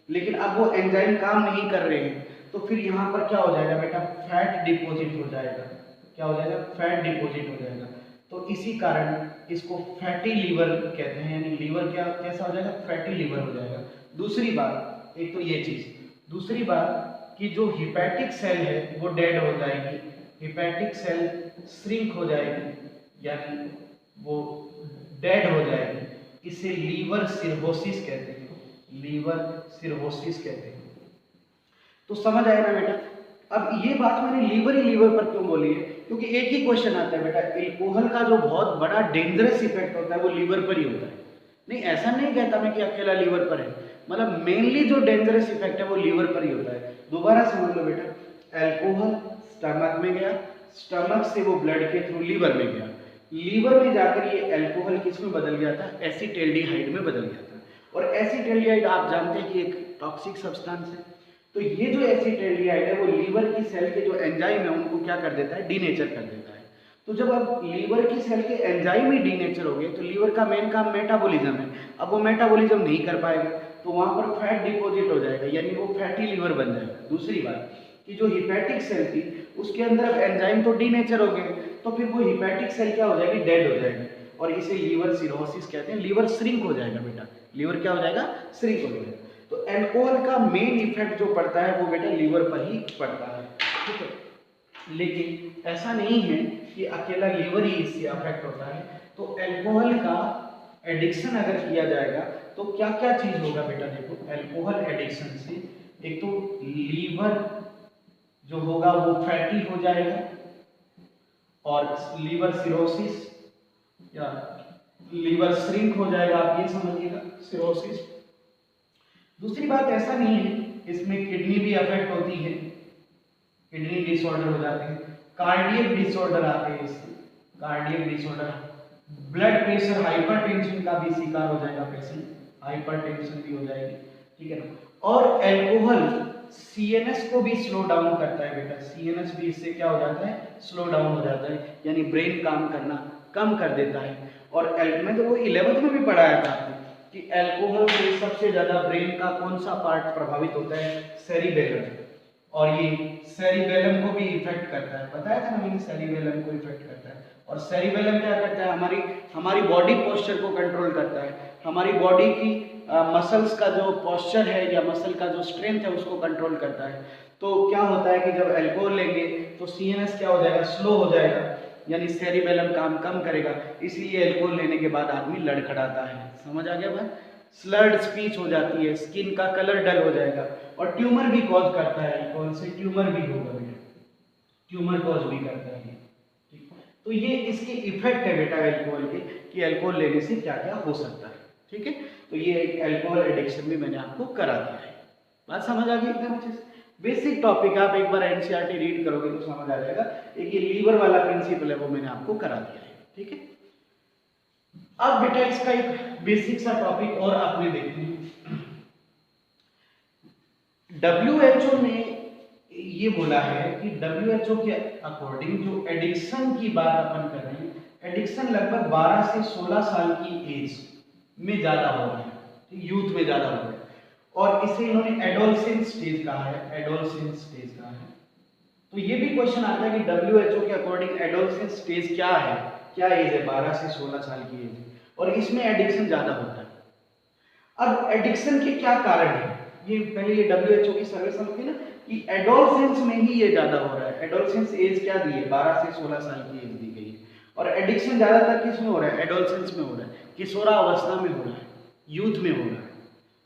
लेकिन अब वो एंजाइम काम नहीं कर रहे हैं, तो फिर यहाँ पर क्या हो जाएगा बेटा, फैट डिपॉजिट हो जाएगा। क्या हो जाएगा, फैट डिपॉजिट हो जाएगा। तो इसी कारण इसको फैटी लीवर कहते हैं, यानी लीवर क्या कैसा हो जाएगा, फैटी लीवर हो जाएगा। दूसरी बात, एक तो ये चीज, दूसरी बात कि जो हिपैटिक सेल है वो डेड हो जाएगी, हिपैटिक सेल श्रिंक हो जाएगी, यानी वो डेड हो जाएगी। इसे लीवर सिरहोसिस कहते हैं, लीवर सिरहोसिस कहते हैं। तो समझ आया ना बेटा। अब ये बात मैंने लीवर ही लीवर पर क्यों बोली है, क्योंकि एक ही क्वेश्चन आता है बेटा, अल्कोहल का जो बहुत बड़ा डेंजरस इफेक्ट होता है वो लीवर पर ही होता है। नहीं, ऐसा नहीं कहता मैं कि अकेला लीवर पर है, मतलब मेनली जो डेंजरस इफेक्ट है वो लीवर पर ही होता है। दोबारा समझ लो बेटा, अल्कोहल स्टमक में गया, स्टमक से वो ब्लड के थ्रू लीवर में गया, लीवर में जाकर ये अल्कोहल किस में बदल गया था, एसीटेल्डिहाइड में बदल गया था। और एसीटेल्डिहाइड आप जानते हैं कि एक टॉक्सिक सब्सटेंस है। तो ये जो एसीटेल्डिहाइड है वो लीवर की सेल के जो एंजाइम है उनको क्या कर देता है, डीनेचर कर देता है। तो जब अब लीवर की सेल के एंजाइम ही डीनेचर हो गए तो लीवर का मेन काम मेटाबॉलिज्म है, अब वो मेटाबॉलिज्म नहीं कर पाएगा तो वहां पर फैट डिपॉजिट हो जाएगा, यानी वो फैटी लीवर बन जाएगा। दूसरी बात कि जो हिपैटिक सेल थी उसके अंदर अब एंजाइम तो डीनेचर हो गए, तो फिर वो हिपैटिक सेल क्या हो जाएगी, डेड हो जाएगी, और इसे लीवर सिरोसिस कहते हैं। लीवर श्रिंक हो जाएगा बेटा, लीवर क्या हो जाएगा, श्रिंक हो जाएगा। तो अल्कोहल का मेन इफेक्ट जो पड़ता है वो बेटा लीवर पर ही पड़ता है, ठीक है। लेकिन ऐसा नहीं है कि अकेला लीवर ही इससे अफेक्ट होता है। तो अल्कोहल का एडिक्शन अगर किया जाएगा तो क्या क्या चीज होगा बेटा, देखो अल्कोहल एडिक्शन से एक तो लीवर जो होगा वो फैटी हो जाएगा, और लीवर सिरोसिस या लीवर श्रिंक हो जाएगा, आप ये समझिएगा, सिरोसिस। दूसरी बात, ऐसा नहीं है, इसमें किडनी भी अफेक्ट होती है, किडनी डिसऑर्डर हो जाते हैं, कार्डियक डिसऑर्डर आते हैं इससे, cardiac disorder, blood pressure hypertension का भी शिकार हो जाएगा पेशेंट, हाइपरटेंशन भी हो जाएगी, ठीक है ना। और अल्कोहल सीएनएस को भी स्लो डाउन करता है बेटा, सीएनएस भी इससे क्या हो जाता है, स्लो डाउन हो जाता है, यानी ब्रेन काम करना कम कर देता है। और मैं तो वो 11th में भी पढ़ाया था आपको कि अल्कोहल से सबसे ज्यादा ब्रेन का कौन सा पार्ट प्रभावित होता है, सेरिबेलम, और ये सेरिबेलम को भी इफेक्ट करता है, बताया था ना मैंने, सेरिबेलम को इफेक्ट करता है। और सेरिबेलम क्या करता है, हमारी बॉडी पोस्चर को कंट्रोल करता है, हमारी बॉडी की मसल्स का जो पोस्चर है या मसल का जो स्ट्रेंथ है उसको कंट्रोल करता है। तो क्या होता है कि जब अल्कोहल लेंगे तो सीएनएस क्या हो जाएगा, स्लो हो जाएगा, यानी सेरिबेलम काम कम करेगा, इसलिए अल्कोहल लेने के बाद आदमी लड़खड़ाता है। समझ आ गया बात, स्लर्ड स्पीच हो जाती है, स्किन का कलर डल हो जाएगा, और ट्यूमर भी कॉज करता है, अल्कोहल से ट्यूमर भी होगा बेटा, ट्यूमर कॉज भी करता है, ठीक। तो ये इसके इफेक्ट है बेटा अल्कोहल के, कि अल्कोहल लेने से क्या क्या हो सकता है, ठीक है। तो ये एक अल्कोहल एडिक्शन भी मैंने आपको करा दिया है, बात समझ आ गई एकदम अच्छे से। बेसिक टॉपिक, आप एक बार एनसीईआरटी रीड करोगे तो समझ आ जाएगा। एक ये लीवर वाला प्रिंसिपल है वो मैंने आपको करा दिया है, ठीक है। अब बेटा इसका एक बेसिक सा टॉपिक और आपने देखते हैं, WHO ने ये बोला है कि WHO के अकॉर्डिंग जो एडिक्शन की बात अपन कर रहे हैं, एडिक्शन लगभग 12 से 16 साल की एज में ज्यादा हो रहा है, यूथ में ज्यादा हो रहा है, और इसे इन्होंने एडोलसेंस स्टेज कहा है, एडोलसेंस स्टेज कहा है। तो ये भी क्वेश्चन आता है कि WHO के अकॉर्डिंग एडोलसेंस स्टेज क्या है, क्या एज है, 12 से 16 साल की एज है, और इसमें एडिक्शन ज़्यादा होता है। अब एडिक्शन के क्या कारण है, ये पहले ये WHO की सर्वे समझती ना कि एडोलसेंस में ही ये ज़्यादा हो रहा है। एडोलसेंस एज क्या दी है, 12 से 16 साल की एज दी गई है, और एडिक्शन ज़्यादातर किस में हो रहा है, एडोलसेंस में हो रहा है, किशोरावस्था में हो रहा है, यूथ में हो रहा है।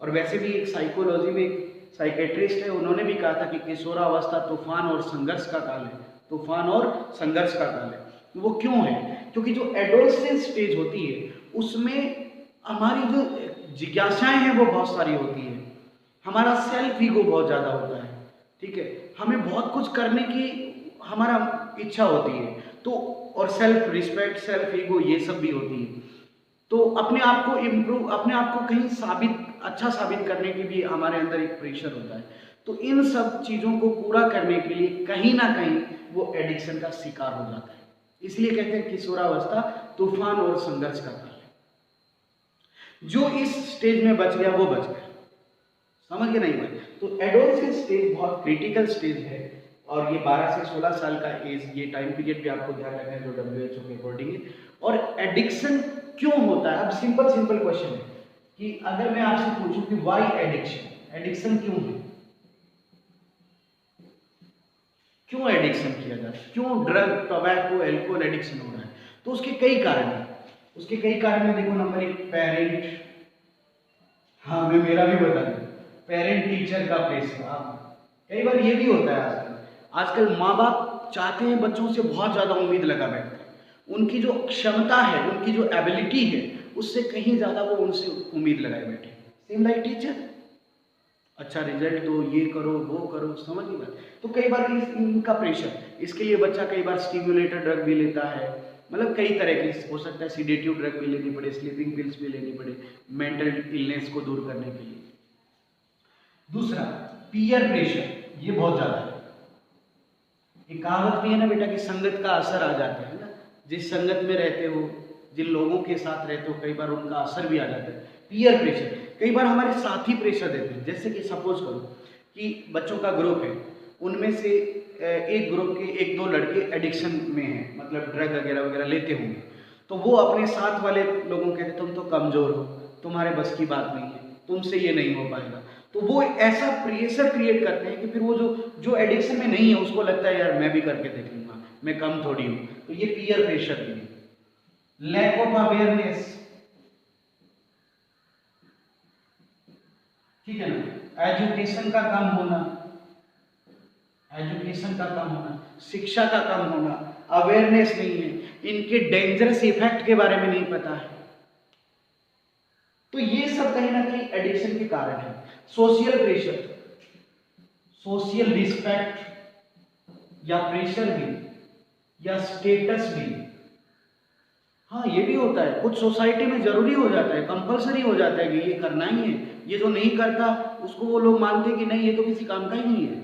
और वैसे भी एक साइकोलॉजी में एक साइकेट्रिस्ट है, उन्होंने भी कहा था कि किशोरावस्था तूफान और संघर्ष का काल है, तूफान और संघर्ष का काल है। वो क्यों है, क्योंकि जो एडोलसेंस स्टेज होती है उसमें हमारी जो जिज्ञासाएं हैं वो बहुत सारी होती है, हमारा सेल्फ ईगो बहुत ज़्यादा होता है, ठीक है, हमें बहुत कुछ करने की हमारा इच्छा होती है, तो और सेल्फ रिस्पेक्ट, सेल्फ ईगो, ये सब भी होती है। तो अपने आप को इम्प्रूव, अपने आप को कहीं अच्छा साबित करने की भी हमारे अंदर एक प्रेशर होता है। तो इन सब चीज़ों को पूरा करने के लिए कहीं ना कहीं वो एडिक्शन का शिकार हो जाता है। इसलिए कहते हैं किशोरावस्था तूफान और संघर्ष का काल है। जो इस स्टेज में बच गया वो बच गया, समझ गए नहीं भाई। तो एडोलसेंस स्टेज बहुत क्रिटिकल स्टेज है, और ये 12 से 16 साल का एज, ये टाइम पीरियड भी आपको ध्यान रखना है जो WHO के अकॉर्डिंग है। और एडिक्शन क्यों होता है, अब सिंपल क्वेश्चन है कि अगर मैं आपसे पूछूं कि व्हाई एडिक्शन, एडिक्शन क्यों है, क्यों एडिक्शन किया जाता है, क्यों ड्रग, टोबैको, एल्कोहल एडिक्शन हो रहा है, तो उसके कई कारण हैं। उसके कई कारण में देखो, नंबर 1 पेरेंट, हाँ मैं मेरा भी बता दूं, पेरेंट टीचर का प्रेशर। कई बार ये भी होता है आजकल माँ बाप चाहते हैं बच्चों से बहुत ज़्यादा उम्मीद लगा बैठते हैं, उनकी जो क्षमता है, उनकी जो एबिलिटी है, उससे कहीं ज़्यादा वो उनसे उम्मीद लगाए बैठे। सेम लाइक टीचर, अच्छा रिजल्ट दो, ये करो, वो करो, समझ नहीं बात। तो कई बार इनका प्रेशर, इसके लिए बच्चा कई बार स्टिमुलेटर ड्रग भी लेता है, मतलब कई तरह की हो सकता है, सीडेटिव ड्रग भी लेनी पड़े, स्लीपिंग पिल्स भी लेनी पड़े, मेंटल इलनेस को दूर करने के लिए। दूसरा पीयर प्रेशर, ये बहुत ज़्यादा है। एक कहावत भी है ना बेटा कि संगत का असर आ जाता है ना, जिस संगत में रहते हो, जिन लोगों के साथ रहते हो, कई बार उनका असर भी आ जाता है। पीयर प्रेशर, कई बार हमारे साथी प्रेशर देते हैं। जैसे कि सपोज करो कि बच्चों का ग्रुप है, उनमें से एक ग्रुप के 1-2 लड़के एडिक्शन में हैं, मतलब ड्रग वगैरह वगैरह लेते होंगे, तो वो अपने साथ वाले लोगों को कहते तुम तो कमज़ोर हो, तुम्हारे बस की बात नहीं है, तुमसे ये नहीं हो पाएगा। तो वो ऐसा प्रेशर क्रिएट करते हैं कि फिर वो जो एडिक्शन में नहीं है उसको लगता है यार मैं भी करके देख लूँगा, मैं कम थोड़ी हूँ। तो ये पीयर प्रेशर भी है। लैक ऑफ अवेयरनेस, ठीक है ना, एजुकेशन का कम होना, एजुकेशन का कम होना, शिक्षा का कम होना, अवेयरनेस नहीं है, इनके डेंजरस इफेक्ट के बारे में नहीं पता है। तो ये सब कहीं ना कहीं एडिक्शन के कारण है। सोशल प्रेशर, सोशल रिस्पेक्ट या प्रेशर भी, या स्टेटस भी, हाँ ये भी होता है। कुछ सोसाइटी में जरूरी हो जाता है, कंपलसरी हो जाता है कि ये करना ही है, ये जो नहीं करता उसको वो लोग मानते हैं कि नहीं ये तो किसी काम का ही नहीं है।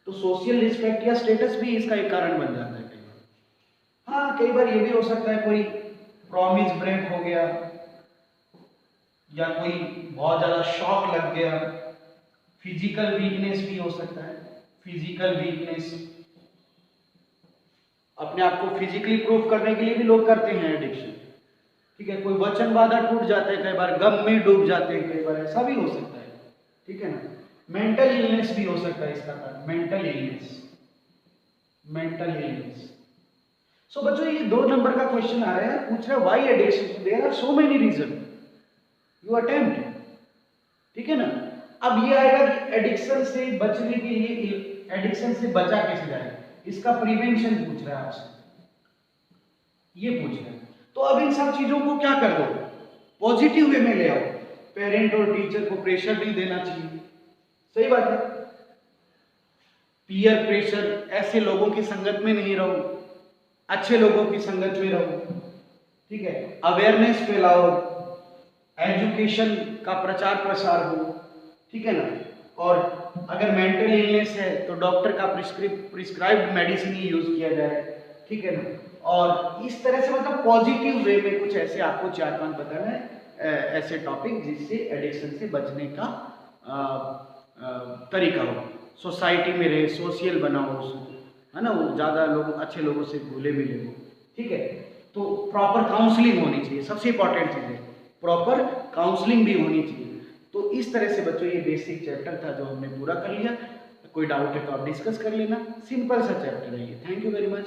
तो सोशल रिस्पेक्ट या स्टेटस भी इसका एक कारण बन जाता है कई बार। हाँ कई बार ये भी हो सकता है कोई प्रॉमिस ब्रेक हो गया, या कोई बहुत ज़्यादा शॉक लग गया। फिजिकल वीकनेस भी हो सकता है, फिजिकल वीकनेस, अपने आप को फिजिकली प्रूफ करने के लिए भी लोग करते हैं एडिक्शन, ठीक है। कोई वचन वादा टूट जाता है, कई बार गम में डूब जाते हैं, कई बार ऐसा भी हो सकता है, ठीक है ना। मेंटल इलनेस भी हो सकता है इसका कारण, मेंटल इलनेस, मेंटल इलनेस। सो बच्चों ये 2 नंबर का क्वेश्चन आ रहा है, पूछ रहा है why addiction, there are so many reason you attempt, ठीक है ना। अब ये आएगा कि एडिक्शन से बचने के लिए, एडिक्शन से बचा कैसे जाए, इसका प्रिवेंशन पूछ रहा है आपसे, ये पूछ रहा है। तो अब इन सब चीजों को क्या कर दो, पॉजिटिव वे में ले आओ। पेरेंट और टीचर को प्रेशर नहीं देना चाहिए, सही बात है। पीयर प्रेशर, ऐसे लोगों की संगत में नहीं रहो, अच्छे लोगों की संगत में रहो, ठीक है। अवेयरनेस फैलाओ, एजुकेशन का प्रचार प्रसार हो, ठीक है ना। और अगर मेंटल इलनेस है तो डॉक्टर का प्रिस्क्राइब्ड मेडिसिन ही यूज किया जाए, ठीक है ना। और इस तरह से मतलब पॉजिटिव वे में कुछ ऐसे आपको 4-5 बताना है ऐसे टॉपिक जिससे एडिक्शन से बचने का तरीका हो। सोसाइटी में रहे, सोशल बनाओ उसको, है ना, वो ज़्यादा लोग अच्छे लोगों से घुले मिले हो, ठीक है। तो प्रॉपर काउंसलिंग होनी चाहिए, सबसे इंपॉर्टेंट चीज़ है, प्रॉपर काउंसलिंग भी होनी चाहिए। तो इस तरह से बच्चों ये बेसिक चैप्टर था जो हमने पूरा कर लिया। कोई डाउट है तो आप डिस्कस कर लेना, सिंपल सा चैप्टर है ये। Thank you very much.